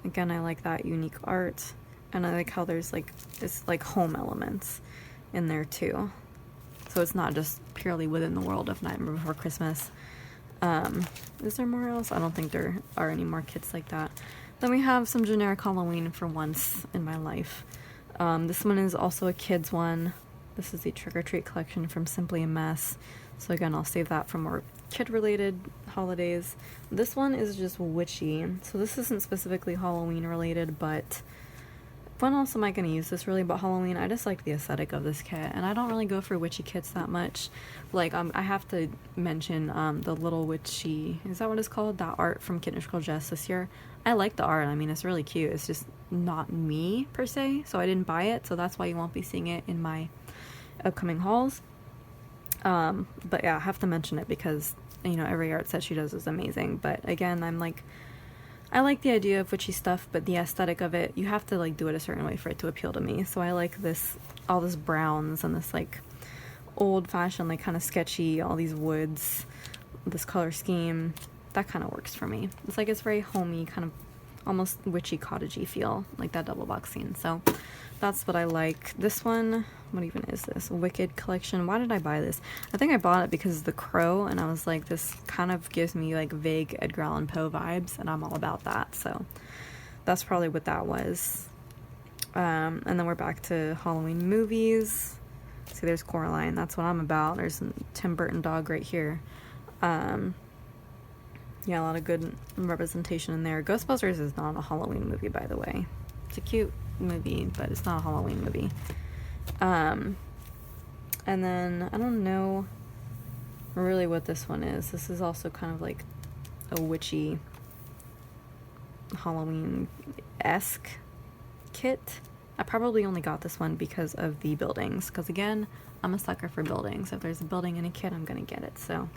Again, I like that unique art. And I like how there's like this like home elements in there too. So it's not just purely within the world of Nightmare Before Christmas. Is there more else? I don't think there are any more kits like that. Then we have some generic Halloween for once in my life. This one is also a kid's one. This is the Trick or Treat collection from Simply a Mess. So again, I'll save that for more kid-related holidays. This one is just witchy. So this isn't specifically Halloween related, but when else am I going to use this really but Halloween? I just like the aesthetic of this kit, and I don't really go for witchy kits that much. Like, I have to mention the Little Witchy, is that what it's called? That art from Kittenish Girl Jess this year. I like the art. I mean, it's really cute. It's just not me, per se, so I didn't buy it, so that's why you won't be seeing it in my upcoming hauls. But yeah, I have to mention it because, you know, every art set she does is amazing. But again, I like the idea of witchy stuff, but the aesthetic of it, you have to like do it a certain way for it to appeal to me. So I like all this browns and this like old-fashioned, like kind of sketchy, all these woods, this color scheme. That kind of works for me. It's like it's very homey, kind of almost witchy cottagey feel, like that double box scene. So that's what I like. This one, what even is this? Wicked collection. Why did I buy this? I think I bought it because of The Crow, and I was like, this kind of gives me like vague Edgar Allan Poe vibes, and I'm all about that, so that's probably what that was. And then we're back to Halloween movies. See, there's Coraline. That's what I'm about. There's a Tim Burton dog right here. Yeah, a lot of good representation in there. Ghostbusters is not a Halloween movie, by the way. It's a cute movie, but it's not a Halloween movie. And then I don't know really what this one is. This is also kind of like a witchy Halloween-esque kit. I probably only got this one because of the buildings, because again, I'm a sucker for buildings. If there's a building in a kit, I'm gonna get it. So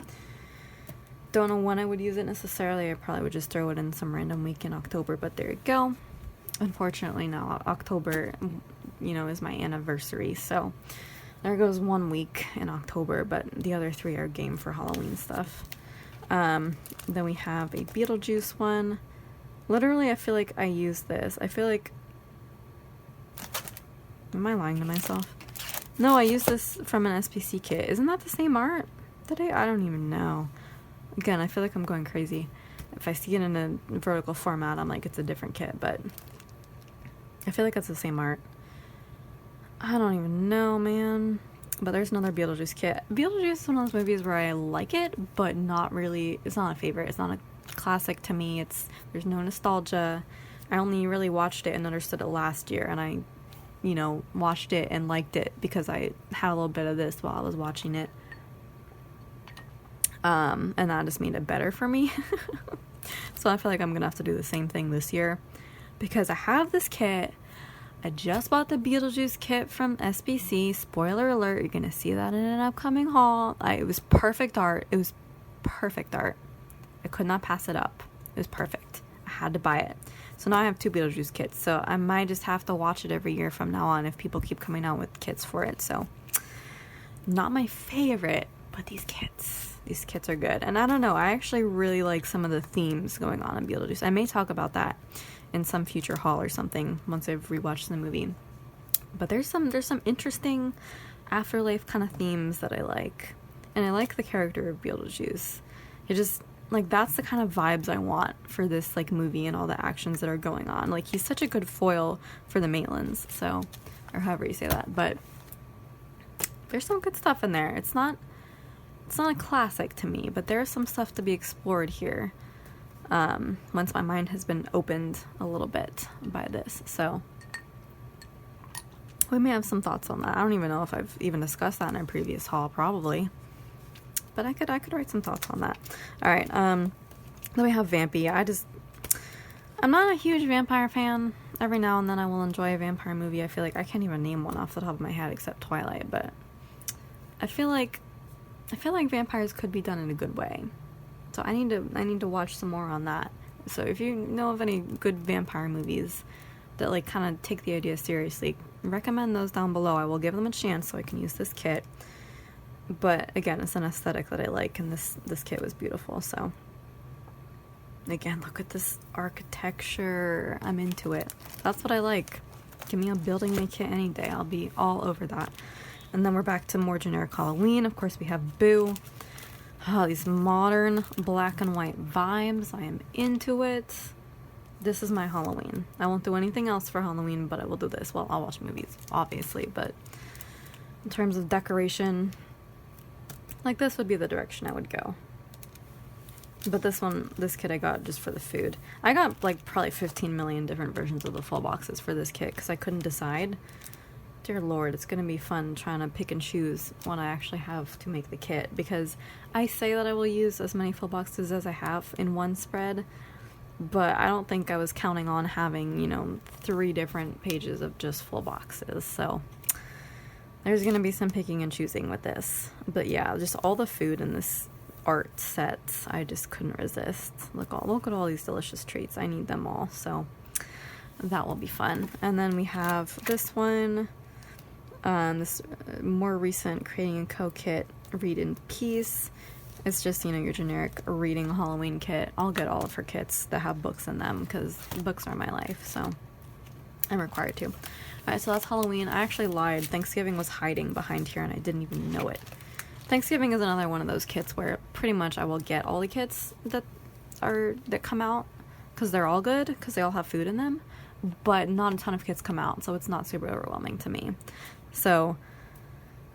don't know when I would use it necessarily. I probably would just throw it in some random week in October, but there you go. Unfortunately now October, you know, is my anniversary, so there goes 1 week in October, but the other 3 are game for Halloween stuff. Then we have a Beetlejuice one. Literally, I feel like I use this. I feel like... Am I lying to myself? No, I use this from an SPC kit. Isn't that the same art? I don't even know. Again, I feel like I'm going crazy. If I see it in a vertical format, I'm like, it's a different kit, but I feel like it's the same art. I don't even know, man. But there's another Beetlejuice kit. Beetlejuice is one of those movies where I like it, but not really. It's not a favorite. It's not a classic to me. There's no nostalgia. I only really watched it and understood it last year, and I, you know, watched it and liked it because I had a little bit of this while I was watching it. And that just made it better for me. So I feel like I'm gonna have to do the same thing this year because I have this kit. I just bought the Beetlejuice kit from SPC. Spoiler alert, you're gonna see that in an upcoming haul. It was perfect art. It was perfect art. I could not pass it up. It was perfect. I had to buy it. So now I have 2 Beetlejuice kits. So I might just have to watch it every year from now on if people keep coming out with kits for it. So not my favorite, but these kits are good. And I don't know, I actually really like some of the themes going on in Beetlejuice. I may talk about that in some future haul or something once I've rewatched the movie. But there's some interesting afterlife kind of themes that I like. And I like the character of Beetlejuice. It just, like, that's the kind of vibes I want for this, like, movie and all the actions that are going on. Like, he's such a good foil for the Maitlands, so, or however you say that. But there's some good stuff in there. It's not a classic to me, but there's some stuff to be explored here. Once my mind has been opened a little bit by this, so we may have some thoughts on that. I don't even know if I've even discussed that in a previous haul, probably, but I could write some thoughts on that. All right, then we have Vampy. I'm not a huge vampire fan. Every now and then I will enjoy a vampire movie. I feel like I can't even name one off the top of my head except Twilight, but I feel like vampires could be done in a good way. So I need to watch some more on that. So if you know of any good vampire movies that like kind of take the idea seriously, recommend those down below. I will give them a chance so I can use this kit. But again, it's an aesthetic that I like, and this kit was beautiful. So again, look at this architecture. I'm into it. That's what I like. Give me a building me kit any day. I'll be all over that. And then we're back to more generic Halloween. Of course, we have Boo. Oh, these modern black and white vibes. I am into it. This is my Halloween. I won't do anything else for Halloween, but I will do this. Well, I'll watch movies, obviously, but in terms of decoration, like this would be the direction I would go. But this kit I got just for the food. I got like probably 15 million different versions of the full boxes for this kit because I couldn't decide. Dear Lord, it's going to be fun trying to pick and choose what I actually have to make the kit, because I say that I will use as many full boxes as I have in one spread, but I don't think I was counting on having, you know, 3 different pages of just full boxes, so there's going to be some picking and choosing with this. But yeah, just all the food in this art set, I just couldn't resist. Look at all these delicious treats. I need them all, so that will be fun. And then we have this one. This more recent Creating a Co kit, Read in Peace. It's just, you know, your generic reading Halloween kit. I'll get all of her kits that have books in them because books are my life, so I'm required to. Alright, so that's Halloween. I actually lied. Thanksgiving was hiding behind here and I didn't even know it. Thanksgiving is another one of those kits where pretty much I will get all the kits that come out because they're all good because they all have food in them, but not a ton of kits come out, so it's not super overwhelming to me. So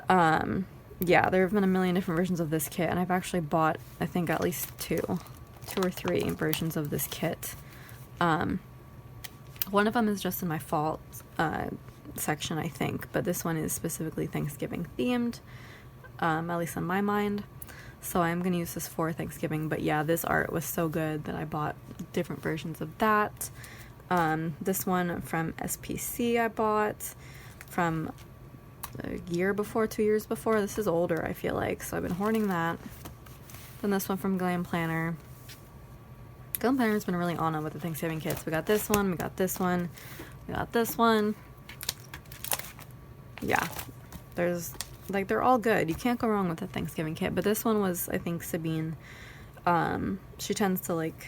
yeah, there have been a million different versions of this kit, and I've actually bought, I think, at least two or three versions of this kit. One of them is just in my fall section, I think, but this one is specifically Thanksgiving themed, at least in my mind. So I'm going to use this for Thanksgiving, but yeah, this art was so good that I bought different versions of that. This one from SPC I bought from a year before, 2 years before. This is older, I feel like, so I've been hoarding that. Then this one from Glam Planner. Glam Planner's been really on it with the Thanksgiving kits. We got this one, we got this one, we got this one. Yeah, there's, like, they're all good. You can't go wrong with a Thanksgiving kit, but this one was, I think, Sabine. She tends to, like,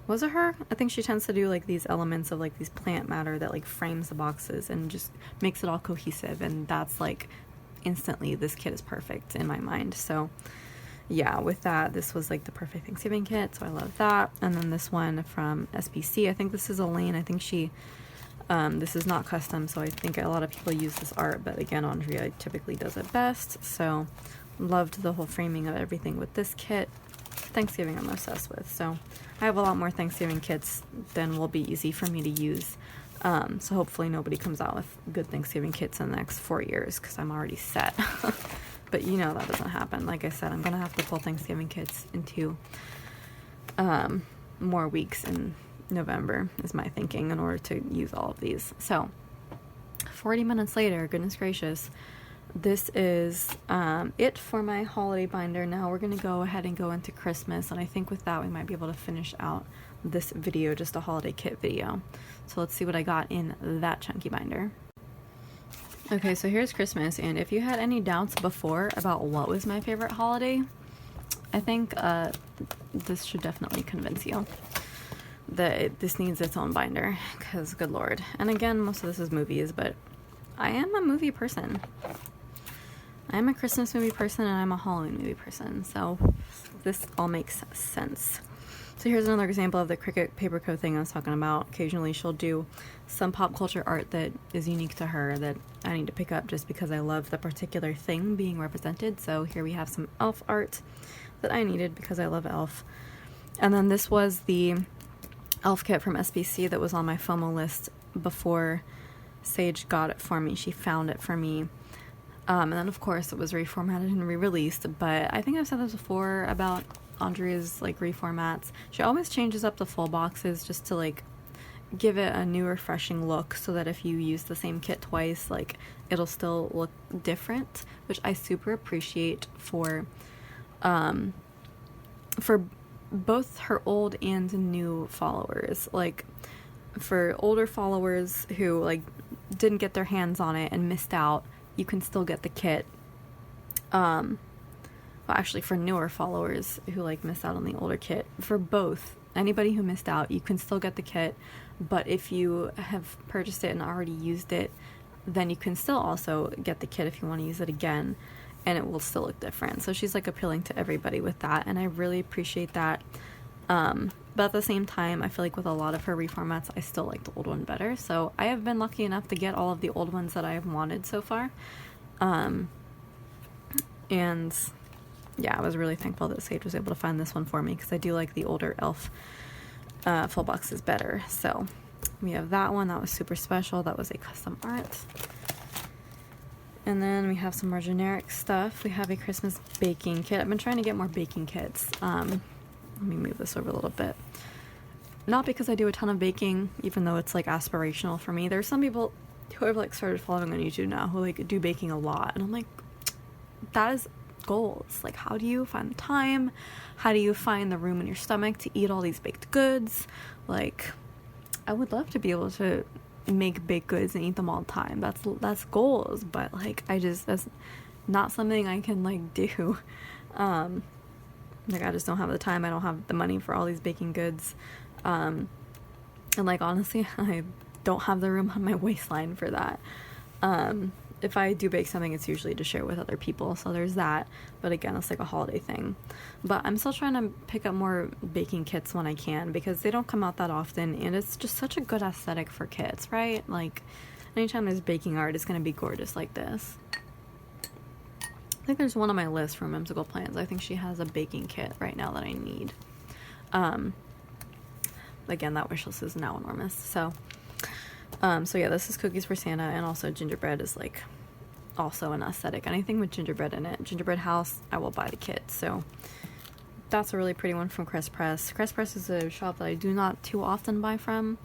was it her? I think she tends to do, like, these elements of, like, these plant matter that, like, frames the boxes and just makes it all cohesive, and that's, like, instantly, this kit is perfect in my mind. So yeah, with that, this was, like, the perfect Thanksgiving kit, so I love that. And then this one from SPC, I think this is Elaine. I think she, this is not custom, so I think a lot of people use this art, but again, Andrea typically does it best. So loved the whole framing of everything with this kit. Thanksgiving I'm obsessed with, so I have a lot more Thanksgiving kits than will be easy for me to use. So hopefully nobody comes out with good Thanksgiving kits in the next 4 years, because I'm already set. But you know that doesn't happen. Like I said, I'm gonna have to pull Thanksgiving kits into more weeks in November is my thinking, in order to use all of these. So 40 minutes later, goodness gracious, this is it for my holiday binder. Now we're gonna go ahead and go into Christmas, and I think with that we might be able to finish out this video, just a holiday kit video. So let's see what I got in that chunky binder. Okay, so here's Christmas, and if you had any doubts before about what was my favorite holiday, I think this should definitely convince you that this needs its own binder, because good lord. And again, most of this is movies, but I am a movie person. I am a Christmas movie person, and I'm a Halloween movie person, so this all makes sense. So here's another example of the Cricut paper coat thing I was talking about. Occasionally she'll do some pop culture art that is unique to her that I need to pick up just because I love the particular thing being represented. So here we have some Elf art that I needed because I love Elf. And then this was the Elf kit from SPC that was on my FOMO list before Sage got it for me. She found it for me. And then of course it was reformatted and re-released, but I think I've said this before about Andrea's like reformats. She always changes up the full boxes just to like give it a new refreshing look, so that if you use the same kit twice, like it'll still look different, which I super appreciate for both her old and new followers. Like for older followers who like didn't get their hands on it and missed out, you can still get the kit. Well, actually, for newer followers who like missed out on the older kit, for both, anybody who missed out, you can still get the kit, but if you have purchased it and already used it, then you can still also get the kit if you want to use it again, and it will still look different. So she's like appealing to everybody with that, and I really appreciate that. But at the same time, I feel like with a lot of her reformats, I still like the old one better. So I have been lucky enough to get all of the old ones that I have wanted so far. And yeah, I was really thankful that Sage was able to find this one for me, because I do like the older Elf full boxes better. So we have that one. That was super special. That was a custom art. And then we have some more generic stuff. We have a Christmas baking kit. I've been trying to get more baking kits. Let me move this over a little bit. Not because I do a ton of baking, even though it's like aspirational for me. There's some people who have like started following on YouTube now who like do baking a lot, and I'm like, that is goals. Like, how do you find the time? How do you find the room in your stomach to eat all these baked goods? Like, I would love to be able to make baked goods and eat them all the time. That's goals, but like that's not something I can like do. Like, I just don't have the time. I don't have the money for all these baking goods. And like, honestly, I don't have the room on my waistline for that. If I do bake something, it's usually to share with other people, so there's that. But again, it's like a holiday thing. But I'm still trying to pick up more baking kits when I can, because they don't come out that often, and it's just such a good aesthetic for kits, right? Like, anytime there's baking art, it's going to be gorgeous like this. I think there's one on my list from Whimsical Plans. I think she has a baking kit right now that I need. Again, that wish list is now enormous. So yeah, this is Cookies for Santa, and also gingerbread is like also an aesthetic. Anything with gingerbread in it, gingerbread house, I will buy the kit. So that's a really pretty one from Crest Press. Crest Press is a shop that I do not too often buy from,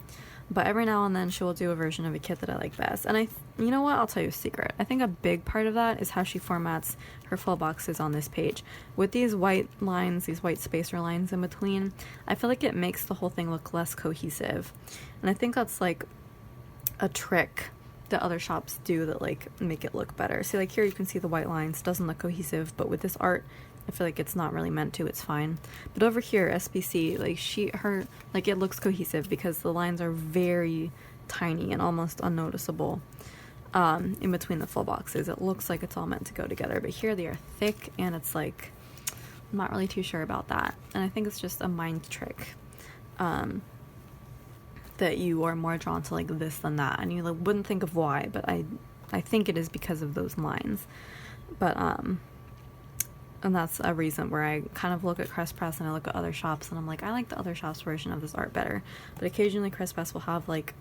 but every now and then she will do a version of a kit that I like best. And you know what, I'll tell you a secret. I think a big part of that is how she formats her full boxes on this page. With these white lines, these white spacer lines in between, I feel like it makes the whole thing look less cohesive. And I think that's like a trick that other shops do that like make it look better. See, like here you can see the white lines, doesn't look cohesive, but with this art I feel like it's not really meant to, it's fine. But over here, SPC, like it looks cohesive because the lines are very tiny and almost unnoticeable in between the full boxes. It looks like it's all meant to go together, but here they are thick, and it's like, I'm not really too sure about that. And I think it's just a mind trick. That you are more drawn to like this than that, and you like wouldn't think of why, but I think it is because of those lines. But and that's a reason where I kind of look at Crest Press and I look at other shops and I'm like, I like the other shop's version of this art better. But occasionally Crest Press will have like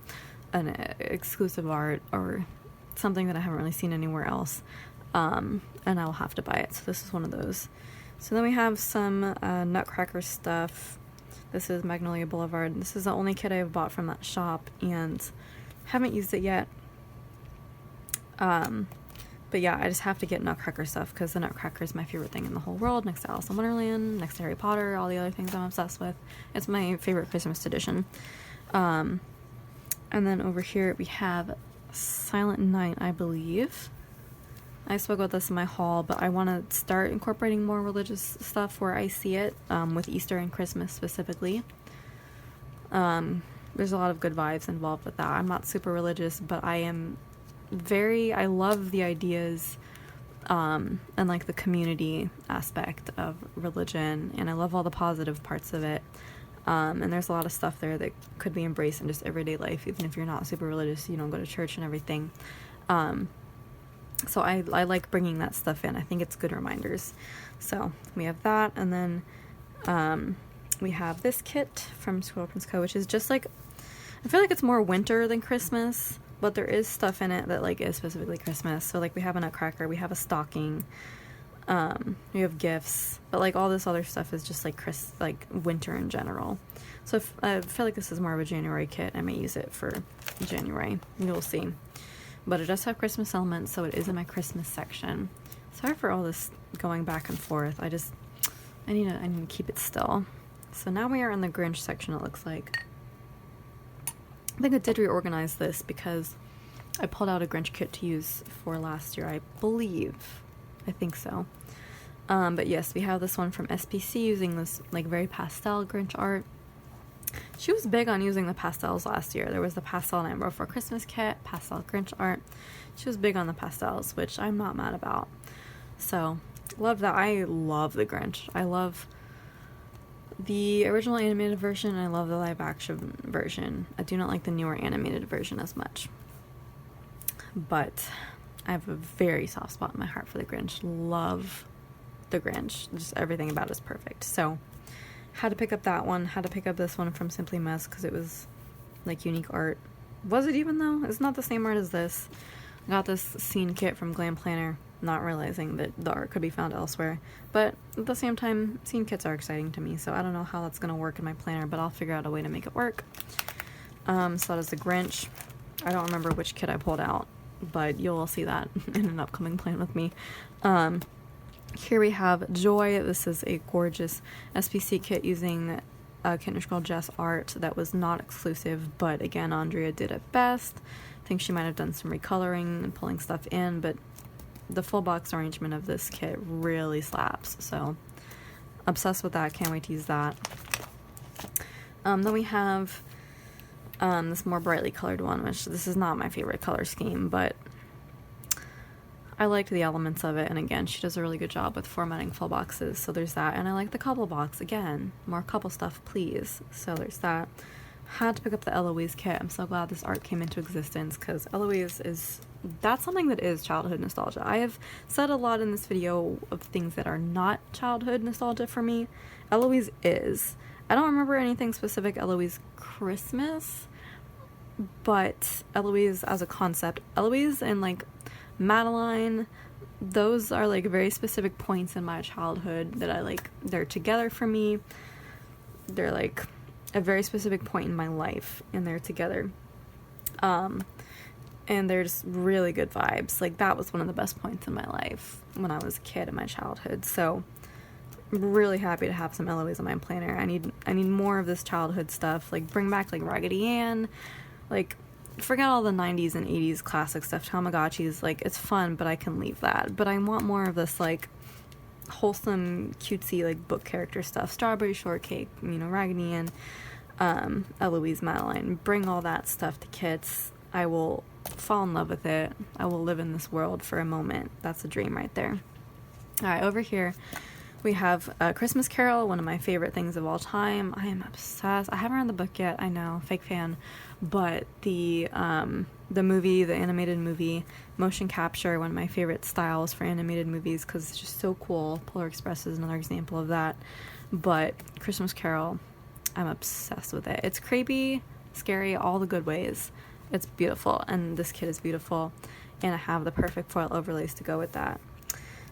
an exclusive art or something that I haven't really seen anywhere else, and I'll have to buy it. So this is one of those. So then we have some Nutcracker stuff. This is Magnolia Boulevard. This is the only kit I've bought from that shop, and haven't used it yet. But yeah, I just have to get Nutcracker stuff because the Nutcracker is my favorite thing in the whole world, next to Alice in Wonderland, next to Harry Potter, all the other things I'm obsessed with. It's my favorite Christmas edition. And then over here we have Silent Night, I believe. I spoke about this in my haul, but I want to start incorporating more religious stuff where I see it, with Easter and Christmas specifically. There's a lot of good vibes involved with that. I'm not super religious, but I love the ideas and like the community aspect of religion, and I love all the positive parts of it. And there's a lot of stuff there that could be embraced in just everyday life, even if you're not super religious, you don't go to church and everything. So I like bringing that stuff in. I think it's good reminders. So we have that, and then we have this kit from Squirrel Prince Co., which is just like, I feel like it's more winter than Christmas, but there is stuff in it that like is specifically Christmas. So like we have a Nutcracker, we have a stocking, we have gifts, but like all this other stuff is just like winter in general. So I feel like this is more of a January kit. I may use it for January. You'll see. But it does have Christmas elements, so it is in my Christmas section. Sorry for all this going back and forth. I need to keep it still. So now we are in the Grinch section, it looks like. I think I did reorganize this because I pulled out a Grinch kit to use for last year, I believe. I think so. But yes, we have this one from SPC using this like very pastel Grinch art. She was big on using the pastels last year. There was the Pastel Nightmare Before Christmas kit, pastel Grinch art. She was big on the pastels, which I'm not mad about. So, love that. I love the Grinch. I love the original animated version, and I love the live action version. I do not like the newer animated version as much. But I have a very soft spot in my heart for the Grinch. Love the Grinch. Just everything about it is perfect. So, had to pick up that one. Had to pick up this one from Simply Mess because it was like unique art. Was it even though? It's not the same art as this. I got this scene kit from Glam Planner, not realizing that the art could be found elsewhere. But at the same time, scene kits are exciting to me, so I don't know how that's going to work in my planner, but I'll figure out a way to make it work. So that is the Grinch. I don't remember which kit I pulled out, but you'll see that in an upcoming plan with me. Here we have Joy. This is a gorgeous SPC kit using Kintner Girl Jess art that was not exclusive, but again, Andrea did it best. I think she might have done some recoloring and pulling stuff in, but the full box arrangement of this kit really slaps, so obsessed with that. Can't wait to use that. Then we have this more brightly colored one, which this is not my favorite color scheme, but I liked the elements of it, and again, she does a really good job with formatting full boxes, so there's that. And I like the couple box, again, more couple stuff, please. So there's that. Had to pick up the Eloise kit. I'm so glad this art came into existence, because Eloise that's something that is childhood nostalgia. I have said a lot in this video of things that are not childhood nostalgia for me. Eloise is. I don't remember anything specific Eloise Christmas, but Eloise as a concept, Eloise and like Madeline, those are like very specific points in my childhood that I like. They're together for me. They're like a very specific point in my life, and they're together. And there's really good vibes. Like, that was one of the best points in my life when I was a kid in my childhood. So I'm really happy to have some Eloise on my planner. I need more of this childhood stuff. Like, bring back like Raggedy Ann. Like, forget all the 90s and 80s classic stuff. Tamagotchis, like, it's fun, but I can leave that. But I want more of this like wholesome, cutesy like book character stuff. Strawberry Shortcake, Raggedy Ann, Eloise, Madeline. Bring all that stuff to kids. I will fall in love with it. I will live in this world for a moment. That's a dream right there. Alright, over here we have Christmas Carol, one of my favorite things of all time. I am obsessed. I haven't read the book yet, I know, fake fan, but the movie, the animated movie, motion capture, one of my favorite styles for animated movies because it's just so cool. Polar Express is another example of that. But Christmas Carol, I'm obsessed with it. It's creepy, scary, all the good ways. It's beautiful, and this kit is beautiful, and I have the perfect foil overlays to go with that.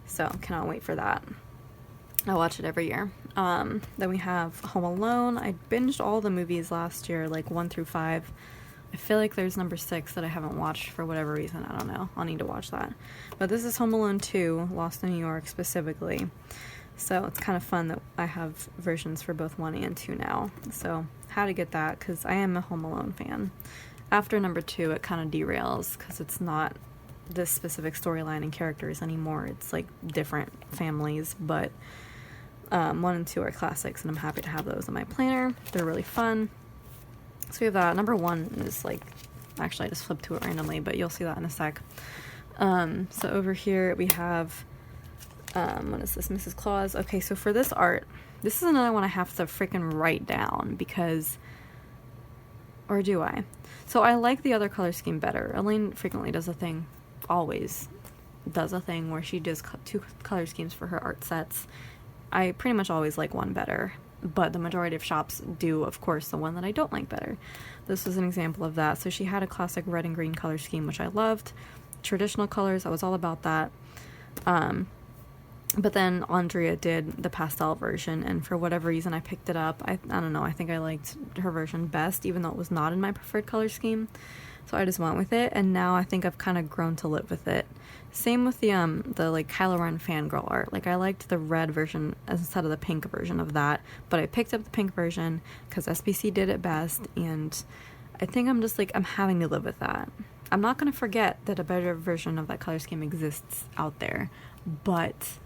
So, cannot wait for that. I watch it every year. Then we have Home Alone. I binged all the movies last year, like 1 through 5. I feel like there's number 6 that I haven't watched for whatever reason. I don't know. I'll need to watch that. But this is Home Alone 2, Lost in New York specifically. So it's kind of fun that I have versions for both 1 and 2 now. So how to get that, because I am a Home Alone fan. After number 2, it kind of derails because it's not this specific storyline and characters anymore. It's like different families, but 1 and 2 are classics, and I'm happy to have those in my planner. They're really fun. So we have that. Number 1 is like, actually I just flipped to it randomly, but you'll see that in a sec. So over here we have, what is this, Mrs. Claus? Okay, so for this art, this is another one I have to freaking write down because, or do I? So I like the other color scheme better. Elaine frequently does a thing, always does a thing where she does 2 color schemes for her art sets. I pretty much always like one better, but the majority of shops do, of course, the one that I don't like better. This is an example of that. So she had a classic red and green color scheme, which I loved. Traditional colors, I was all about that. But then Andrea did the pastel version, and for whatever reason I picked it up. I don't know, I think I liked her version best, even though it was not in my preferred color scheme. So I just went with it, and now I think I've kind of grown to live with it. Same with the like Kylo Ren fangirl art. Like, I liked the red version instead of the pink version of that, but I picked up the pink version because SBC did it best, and I think I'm just like, I'm having to live with that. I'm not going to forget that a better version of that color scheme exists out there, but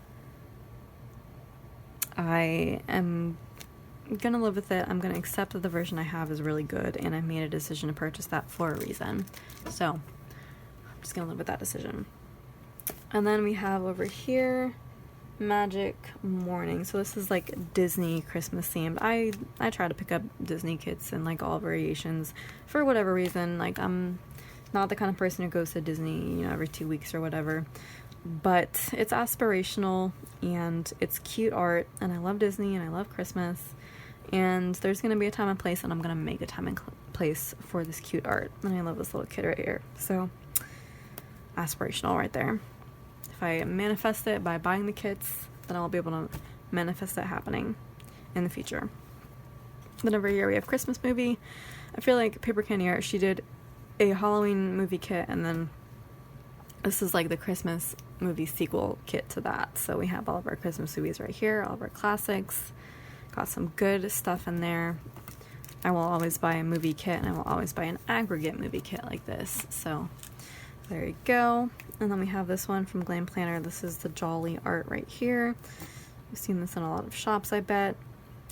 I am gonna live with it. I'm gonna accept that the version I have is really good, and I made a decision to purchase that for a reason. So I'm just gonna live with that decision. And then we have over here Magic Morning. So this is like Disney Christmas themed. I try to pick up Disney kits in like all variations for whatever reason. Like, I'm not the kind of person who goes to Disney, every 2 weeks or whatever. But it's aspirational, and it's cute art, and I love Disney, and I love Christmas, and there's going to be a time and place, and I'm going to make a time and place for this cute art, and I love this little kid right here. So aspirational right there. If I manifest it by buying the kits, then I'll be able to manifest that happening in the future. Then over here we have Christmas movie. I feel like Paper Candy Art, she did a Halloween movie kit, and then this is like the Christmas movie sequel kit to that. So we have all of our Christmas movies right here, all of our classics. Got some good stuff in there. I will always buy a movie kit, and I will always buy an aggregate movie kit like this. So there you go. And then we have this one from Glam Planner. This is the Jolly art right here. You've seen this in a lot of shops, I bet.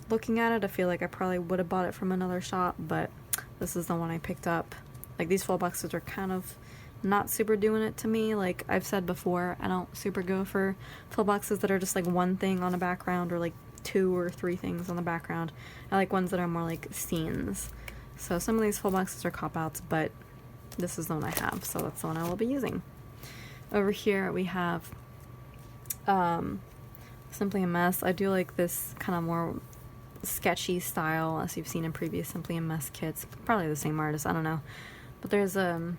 Looking at it, I feel like I probably would have bought it from another shop, but this is the one I picked up. Like, these full boxes are kind of not super doing it to me. Like I've said before, I don't super go for full boxes that are just like one thing on a background or like 2 or 3 things on the background. I like ones that are more like scenes. So some of these full boxes are cop-outs, but this is the one I have, so that's the one I will be using. Over here we have Simply a Mess. I do like this kind of more sketchy style as you've seen in previous Simply a Mess kits. Probably the same artist, I don't know. But there's Home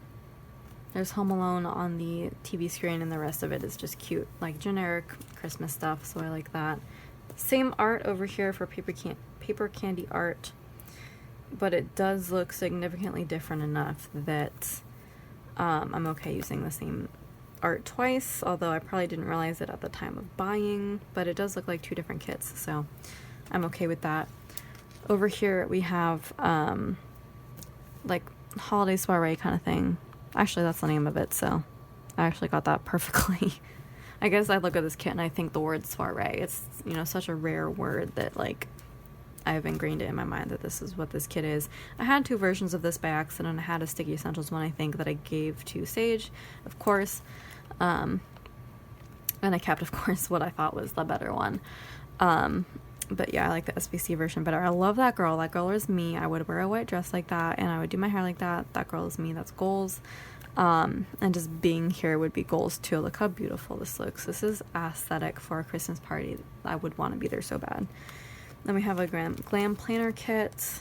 Alone on the TV screen, and the rest of it is just cute, like generic Christmas stuff, so I like that. Same art over here for Paper Candy art, but it does look significantly different enough that I'm okay using the same art twice, although I probably didn't realize it at the time of buying, but it does look like 2 different kits, so I'm okay with that. Over here we have like holiday soiree kind of thing. Actually, that's the name of it, so I actually got that perfectly. I guess I look at this kit and I think the word soiree. It's, you know, such a rare word that, like, I've ingrained it in my mind that this is what this kit is. I had 2 versions of this by accident. I had a Sticky Essentials one, I think, that I gave to Sage, of course. And I kept, of course, what I thought was the better one. But yeah, I like the SBC version better. I love that girl. That girl is me. I would wear a white dress like that, and I would do my hair like that. That girl is me. That's goals. And just being here would be goals too. Look how beautiful this looks. This is aesthetic for a Christmas party. I would want to be there so bad. Then we have a glam planner kit.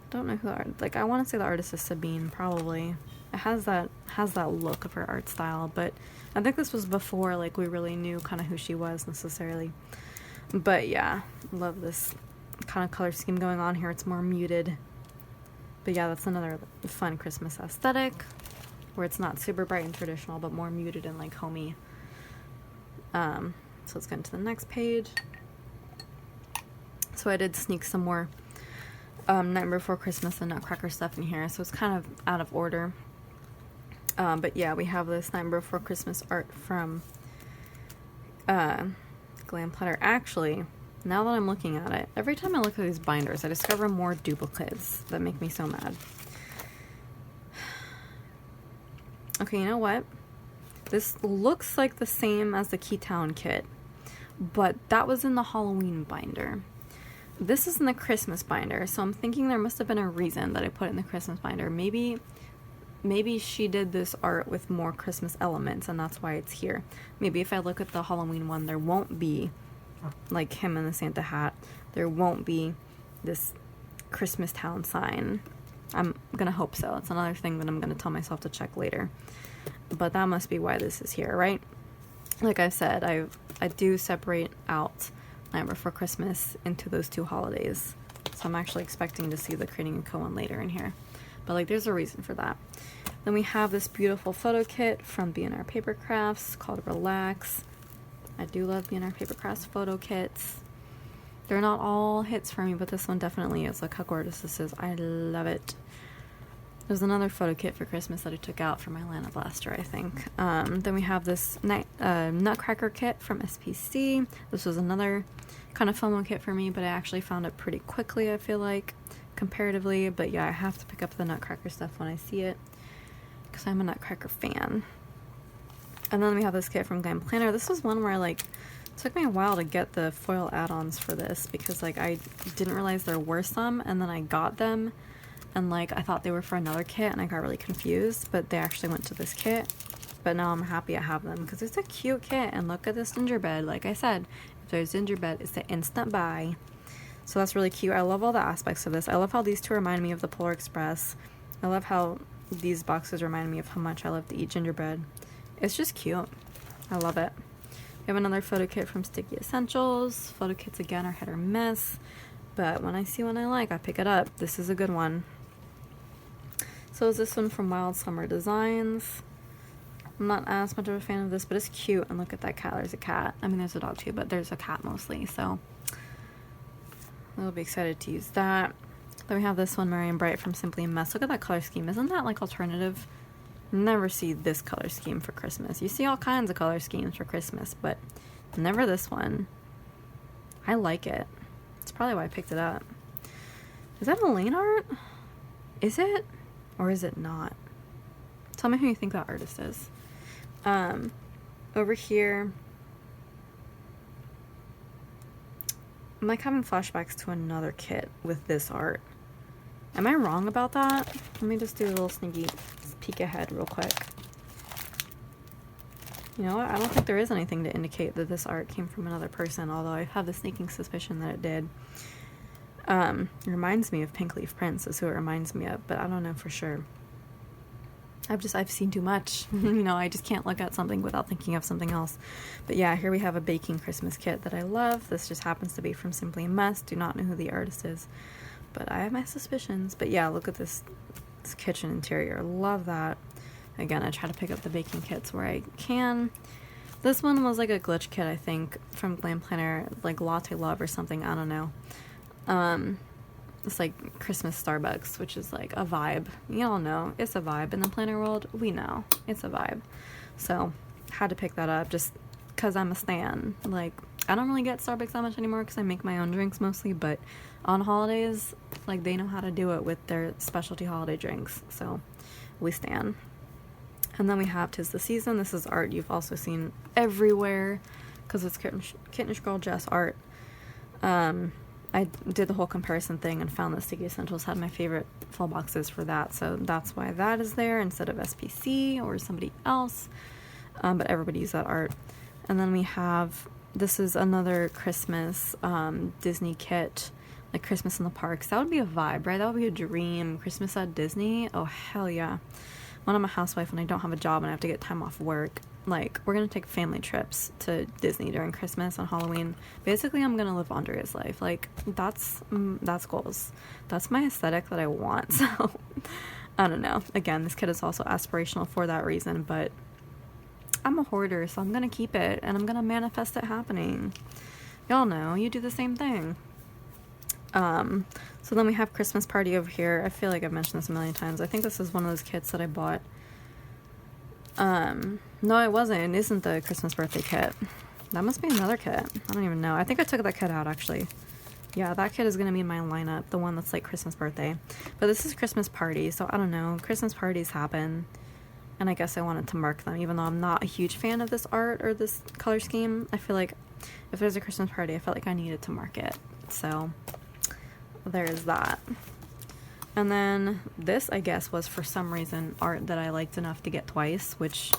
Don't know who the art, like, I want to say the artist is Sabine, probably. It has that look of her art style, but I think this was before, like, we really knew kind of who she was necessarily. But yeah, love this kind of color scheme going on here. It's more muted. But yeah, that's another fun Christmas aesthetic, where it's not super bright and traditional, but more muted and like homey. So let's get into the next page. So I did sneak some more Nightmare Before Christmas and Nutcracker stuff in here, so it's kind of out of order. But yeah, we have this Nightmare Before Christmas art from Glam Planner. Actually, now that I'm looking at it, every time I look at these binders, I discover more duplicates that make me so mad. Okay, you know what? This looks like the same as the Keytown kit, but that was in the Halloween binder. This is in the Christmas binder, so I'm thinking there must have been a reason that I put it in the Christmas binder. Maybe she did this art with more Christmas elements, and that's why it's here. Maybe if I look at the Halloween one, there won't be, like, him in the Santa hat. There won't be this Christmas town sign. I'm gonna hope so. It's another thing that I'm gonna tell myself to check later. But that must be why this is here, right? Like I said, I do separate out Nightmare Before Christmas into those 2 holidays. So I'm actually expecting to see the Crating & Co. one later in here. But, like, there's a reason for that. Then we have this beautiful photo kit from B&R Paper Crafts called Relax. I do love B&R Paper Crafts photo kits. They're not all hits for me, but this one definitely is. Look how gorgeous this is. I love it. There's another photo kit for Christmas that I took out for my Lana Blaster, I think. Then we have this Nutcracker kit from SPC. This was another kind of FOMO kit for me, but I actually found it pretty quickly, I feel like, comparatively. But yeah, I have to pick up the Nutcracker stuff when I see it, because I'm a Nutcracker fan. And then we have this kit from Glam Planner. This was one where, like, it took me a while to get the foil add-ons for this, because, like, I didn't realize there were some, and then I got them, and, like, I thought they were for another kit, and I got really confused, but they actually went to this kit. But now I'm happy I have them, because it's a cute kit, and look at this gingerbread. Like I said, if there's gingerbread, it's an instant buy. So that's really cute. I love all the aspects of this. I love how these 2 remind me of the Polar Express. I love how these boxes remind me of how much I love to eat gingerbread. It's just cute. I love it. We have another photo kit from Sticky Essentials. Photo kits, again, are hit or miss, but when I see one I like, I pick it up. This is a good one. So is this one from Wild Summer Designs. I'm not as much of a fan of this, but it's cute. And look at that cat. There's a cat. I mean, there's a dog too, but there's a cat mostly, so I'll be excited to use that. Then we have this one, Merry and Bright from Simply a Mess. Look at that color scheme. Isn't that, like, alternative? Never see this color scheme for Christmas. You see all kinds of color schemes for Christmas, but never this one. I like it. It's probably why I picked it up. Is that Elaine art? Is it? Or is it not? Tell me who you think that artist is. Over here, I'm like having flashbacks to another kit with this art. Am I wrong about that? Let me just do a little sneaky peek ahead real quick. You know what? I don't think there is anything to indicate that this art came from another person, although I have the sneaking suspicion that it did. It reminds me of Pink Leaf Prince is who it reminds me of, but I don't know for sure. I've seen too much. You know, I just can't look at something without thinking of something else. But yeah, here we have a baking Christmas kit that I love. This just happens to be from Simply Mess. Do not know who the artist is, but I have my suspicions. But yeah, look at this kitchen interior. Love that. Again, I try to pick up the baking kits where I can. This one was like a glitch kit, I think, from Glam Planner, like Latte Love or something. I don't know. It's like Christmas Starbucks, which is like a vibe. You all know it's a vibe in the planner world. We know it's a vibe. So had to pick that up just because I'm a stan. Like, I don't really get Starbucks that much anymore because I make my own drinks mostly, but on holidays, like, they know how to do it with their specialty holiday drinks. So we stan. And then we have 'Tis the Season. This is art you've also seen everywhere because it's Kittenish Girl Jess art. I did the whole comparison thing and found that Sticky Essentials had my favorite full boxes for that, so that's why that is there instead of SPC or somebody else. But everybody used that art. And then we have, this is another Christmas Disney kit, like Christmas in the Parks. That would be a vibe, right? That would be a dream. Christmas at Disney? Oh, hell yeah. When I'm a housewife and I don't have a job and I have to get time off work, like, we're gonna take family trips to Disney during Christmas and Halloween. Basically, I'm gonna live Andrea's life. Like, that's goals. That's my aesthetic that I want. So I don't know. Again, this kit is also aspirational for that reason, but I'm a hoarder, so I'm gonna keep it and I'm gonna manifest it happening. Y'all know, you do the same thing. So then we have Christmas Party over here. I feel like I've mentioned this a million times. I think this is one of those kits that I bought. No, it wasn't. It isn't the Christmas birthday kit. That must be another kit. I don't even know. I think I took that kit out, actually. Yeah, that kit is going to be in my lineup, the one that's like Christmas birthday. But this is Christmas Party, so I don't know. Christmas parties happen, and I guess I wanted to mark them, even though I'm not a huge fan of this art or this color scheme. I feel like if there's a Christmas party, I felt like I needed to mark it. So there's that. And then this, I guess, was for some reason art that I liked enough to get twice, which,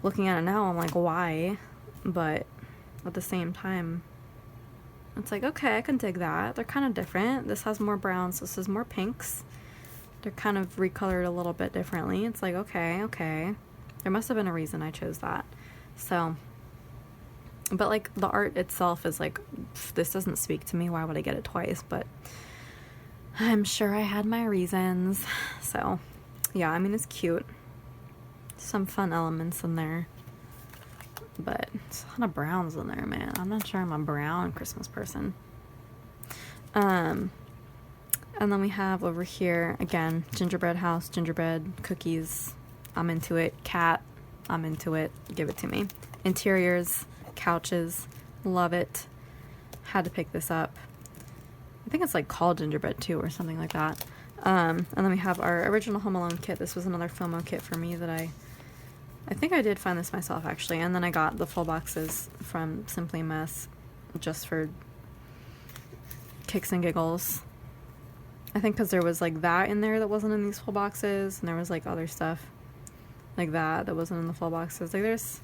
looking at it now, I'm like, why? But at the same time, it's like, okay, I can dig that. They're kind of different. This has more browns, this is more pinks. They're kind of recolored a little bit differently. It's like, okay. There must have been a reason I chose that. So, but like, the art itself is like, this doesn't speak to me. Why would I get it twice? But I'm sure I had my reasons. So, yeah, I mean, it's cute. Some fun elements in there. But it's a lot of browns in there, man. I'm not sure I'm a brown Christmas person. And then we have over here, again, gingerbread house, gingerbread, cookies. I'm into it. Cat, I'm into it. Give it to me. Interiors, couches, love it. Had to pick this up. I think it's like called gingerbread too, or something like that. And then we have our original Home Alone kit. This was another FOMO kit for me that I think I did find this myself, actually. And then I got the full boxes from Simply Mess just for kicks and giggles. I think because there was like that in there that wasn't in these full boxes, and there was like other stuff like that wasn't in the full boxes. Like there's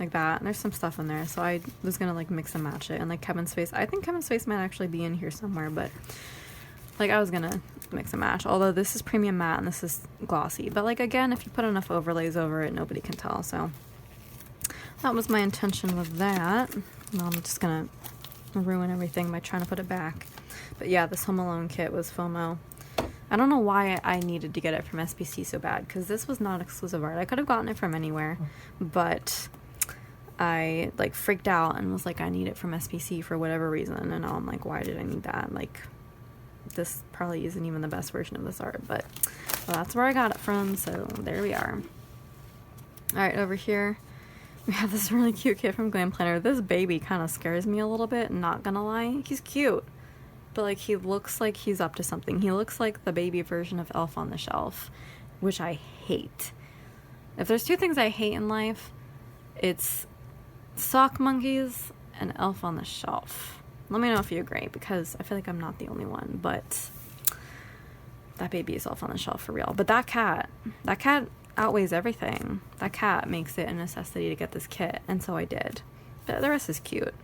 like that, and there's some stuff in there, so I was gonna like mix and match it. And like Kevin's face, I think Kevin's face might actually be in here somewhere, but like I was gonna mix and match. Although this is premium matte and this is glossy, but like again, if you put enough overlays over it, nobody can tell. So that was my intention with that. Well, I'm just gonna ruin everything by trying to put it back. But yeah, this Home Alone kit was FOMO. I don't know why I needed to get it from SPC so bad, because this was not exclusive art. I could have gotten it from anywhere, but I like freaked out and was like, I need it from SPC for whatever reason. And now I'm like, why did I need that? Like, this probably isn't even the best version of this art, but well, that's where I got it from, so there we are. Alright, over here we have this really cute kit from Glam Planner. This baby kind of scares me a little bit, not gonna lie. He's cute, but like he looks like he's up to something. He looks like the baby version of Elf on the Shelf, which I hate. If there's two things I hate in life, it's sock monkeys and Elf on the Shelf. Let me know if you agree, because I feel like I'm not the only one, but that baby is Elf on the Shelf for real. But that cat outweighs everything. That cat makes it a necessity to get this kit, and so I did. But the rest is cute.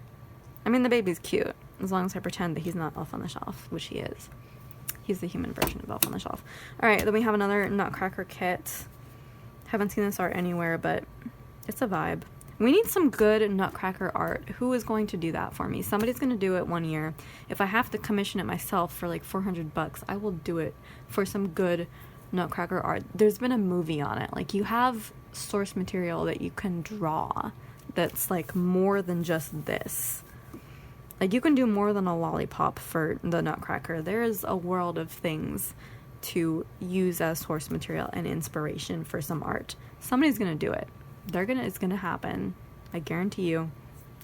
I mean, the baby's cute, as long as I pretend that he's not Elf on the Shelf, which he is. He's the human version of Elf on the Shelf. Alright, then we have another Nutcracker kit. Haven't seen this art anywhere, but it's a vibe. We need some good Nutcracker art. Who is going to do that for me? Somebody's going to do it one year. If I have to commission it myself for like $400, I will do it for some good Nutcracker art. There's been a movie on it. Like, you have source material that you can draw that's like more than just this. Like, you can do more than a lollipop for the Nutcracker. There is a world of things to use as source material and inspiration for some art. Somebody's gonna do it. It's gonna happen. I guarantee you.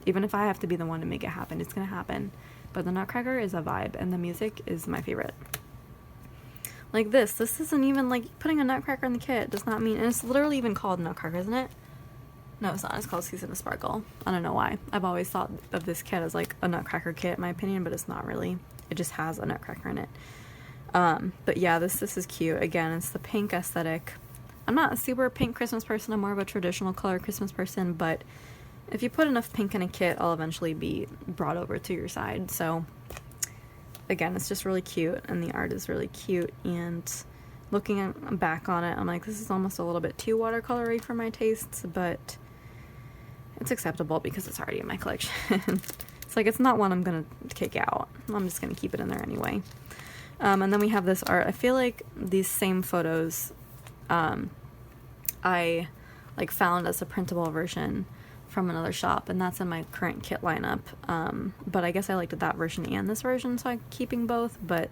Even if I have to be the one to make it happen, it's gonna happen. But the Nutcracker is a vibe, and the music is my favorite. Like this isn't even like putting a Nutcracker in the kit does not mean, and it's literally even called Nutcracker, isn't it? No, it's not. It's called Season of Sparkle. I don't know why. I've always thought of this kit as like a Nutcracker kit, in my opinion, but it's not really. It just has a Nutcracker in it. But yeah, this is cute. Again, it's the pink aesthetic. I'm not a super pink Christmas person. I'm more of a traditional color Christmas person, but if you put enough pink in a kit, I'll eventually be brought over to your side. So again, it's just really cute, and the art is really cute, and looking back on it, I'm like, this is almost a little bit too watercolory for my tastes, but it's acceptable because it's already in my collection. It's like, it's not one I'm gonna kick out. I'm just gonna keep it in there anyway. And then we have this art. I feel like these same photos I like found as a printable version from another shop, and that's in my current kit lineup. But I guess I liked that version and this version, so I'm keeping both. But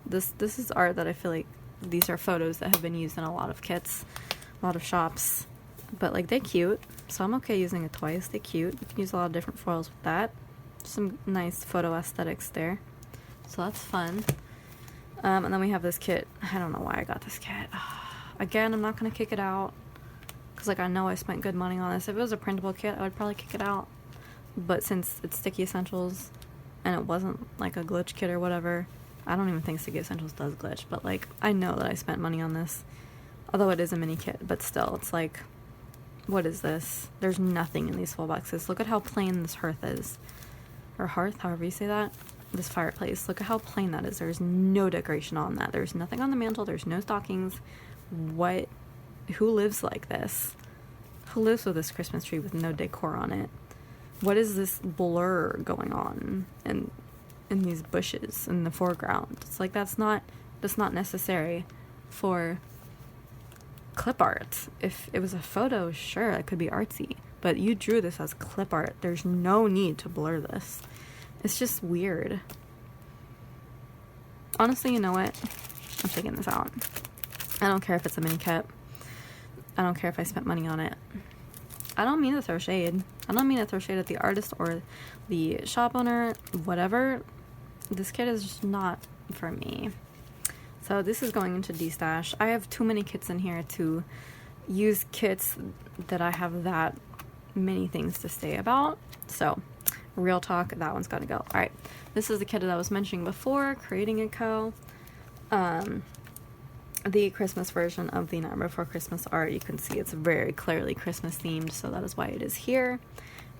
this is art that I feel like these are photos that have been used in a lot of kits, a lot of shops. But like, they're cute, so I'm okay using it twice. They're cute. You can use a lot of different foils with that. Some nice photo aesthetics there, so that's fun. And then we have this kit. I don't know why I got this kit. Again, I'm not gonna kick it out, because like, I know I spent good money on this. If it was a printable kit, I would probably kick it out, but since it's Sticky Essentials and it wasn't like a glitch kit or whatever, I don't even think Sticky Essentials does glitch, but like, I know that I spent money on this, although it is a mini kit. But still, it's like, what is this? There's nothing in these full boxes. Look at how plain this hearth is, or hearth, however you say that. This fireplace, look at how plain that is. There's no decoration on that. There's nothing on the mantle. There's no stockings. Who lives like this? Who lives with this Christmas tree with no decor on it? What is this blur going on in these bushes in the foreground? It's like, that's not necessary for clip art. If it was a photo, sure, it could be artsy, but you drew this as clip art. There's no need to blur this. It's just weird. Honestly, you know what? I'm taking this out. I don't care if it's a mini kit. I don't care if I spent money on it. I don't mean to throw shade. I don't mean to throw shade at the artist or the shop owner, whatever. This kit is just not for me. So this is going into D-stash. I have too many kits in here to use kits that I have that many things to say about. So real talk, that one's gotta go. Alright, this is the kit that I was mentioning before, Creating & Co. The Christmas version of the Nightmare Before Christmas art. You can see it's very clearly Christmas themed, so that is why it is here,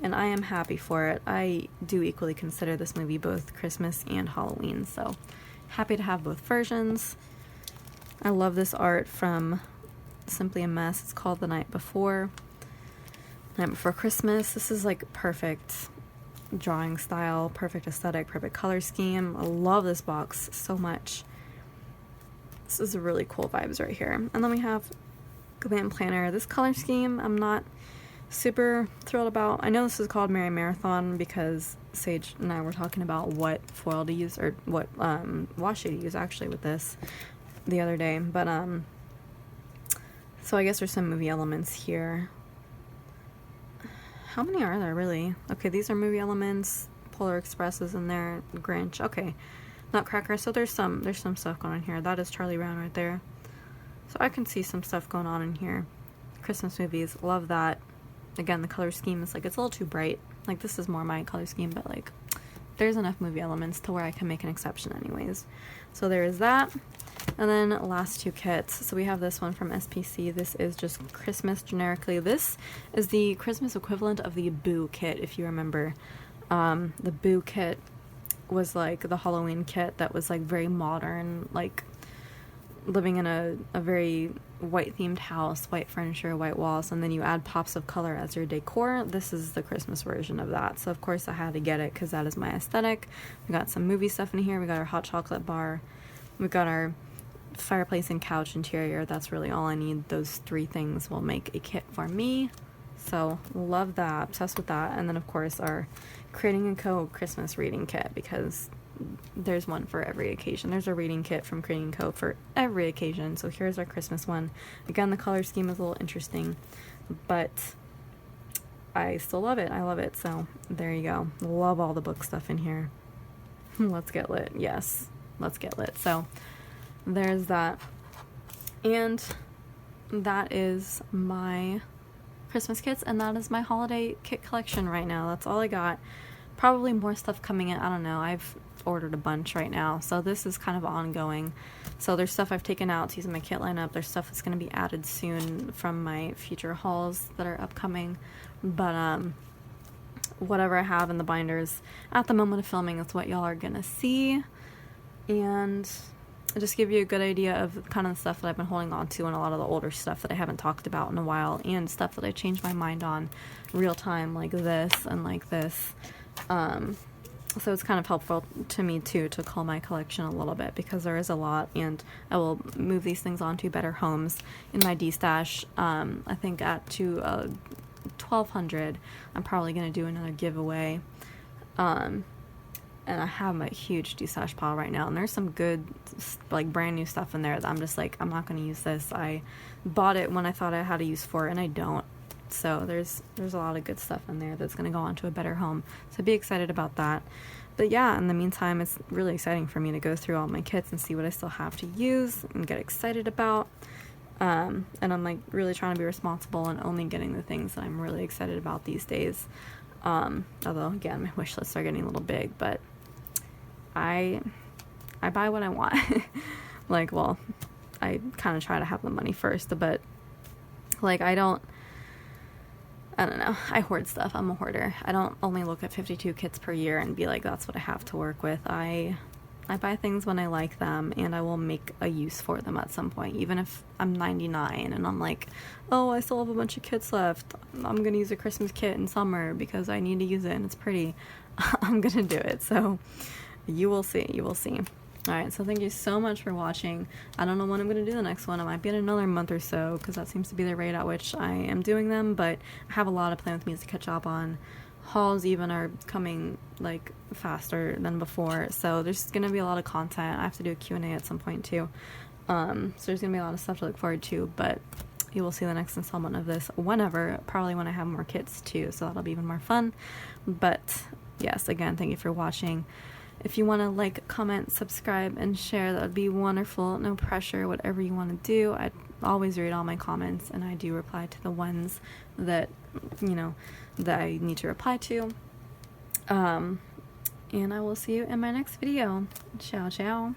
and I am happy for it. I do equally consider this movie both Christmas and Halloween, so happy to have both versions. I love this art from Simply a Mess. It's called The Night Before Christmas. This is like perfect drawing style, perfect aesthetic, perfect color scheme. I love this box so much. This is really cool vibes right here. And then we have Glam Planner. This color scheme I'm not super thrilled about. I know this is called Merry Marathon because Sage and I were talking about what foil to use, or what washi to use actually with this the other day. But so I guess there's some movie elements here. How many are there really? Okay, these are movie elements. Polar Express is in there. Grinch. Okay. Nutcracker. So there's some stuff going on here. That is Charlie Brown right there. So I can see some stuff going on in here. Christmas movies, love that. Again, the color scheme is like, it's a little too bright. Like, this is more my color scheme, but like, there's enough movie elements to where I can make an exception anyways. So there is that. And then last two kits. So we have this one from SPC. This is just Christmas generically. This is the Christmas equivalent of the Boo kit, if you remember. The Boo kit was like the Halloween kit that was like very modern, like living in a very white themed house, white furniture, white walls, and then you add pops of color as your decor. This is the Christmas version of that. So of course I had to get it because that is my aesthetic. We got some movie stuff in here. We got our hot chocolate bar. We got our fireplace and couch interior. That's really all I need. Those three things will make a kit for me. So love that, obsessed with that. And then of course our Creating & Co. Christmas reading kit, because there's one for every occasion. There's a reading kit from Creating & Co. for every occasion. So here's our Christmas one. Again, the color scheme is a little interesting, but I still love it. I love it. So there you go. Love all the book stuff in here. Let's get lit. Yes, let's get lit. So there's that. And that is my Christmas kits, and that is my holiday kit collection right now. That's all I got. Probably more stuff coming in. I don't know. I've ordered a bunch right now, so this is kind of ongoing. So there's stuff I've taken out to use in my kit lineup. There's stuff that's going to be added soon from my future hauls that are upcoming. But whatever I have in the binders at the moment of filming is what y'all are going to see. And just give you a good idea of kind of the stuff that I've been holding on to and a lot of the older stuff that I haven't talked about in a while, and stuff that I changed my mind on real time, like this and like this. So it's kind of helpful to me too to cull my collection a little bit, because there is a lot, and I will move these things onto better homes in my D-stash. I think at to 1,200 I'm probably going to do another giveaway. And I have a huge D-stash pile right now, and there's some good, like, brand new stuff in there that I'm just like, I'm not going to use this. I bought it when I thought I had a use for it, and I don't. So there's a lot of good stuff in there that's going to go on to a better home. So be excited about that. But yeah, in the meantime, it's really exciting for me to go through all my kits and see what I still have to use and get excited about. And I'm like really trying to be responsible and only getting the things that I'm really excited about these days. Although again, my wish lists are getting a little big, but I buy what I want. Like, well, I kind of try to have the money first, but like I don't know. I hoard stuff. I'm a hoarder. I don't only look at 52 kits per year and be like, that's what I have to work with. I buy things when I like them, and I will make a use for them at some point. Even if I'm 99 and I'm like, oh, I still have a bunch of kits left. I'm going to use a Christmas kit in summer because I need to use it and it's pretty. I'm going to do it. So you will see. You will see. Alright, so thank you so much for watching. I don't know when I'm going to do the next one. It might be in another month or so, because that seems to be the rate at which I am doing them, but I have a lot of plans with me to catch up on. Hauls even are coming, like, faster than before, so there's going to be a lot of content. I have to do a Q&A at some point, too. So there's going to be a lot of stuff to look forward to, but you will see the next installment of this whenever, probably when I have more kits, too, so that'll be even more fun. But, yes, again, thank you for watching. If you want to like, comment, subscribe, and share, that would be wonderful. No pressure, whatever you want to do. I always read all my comments, and I do reply to the ones that, you know, that I need to reply to. And I will see you in my next video. Ciao, ciao.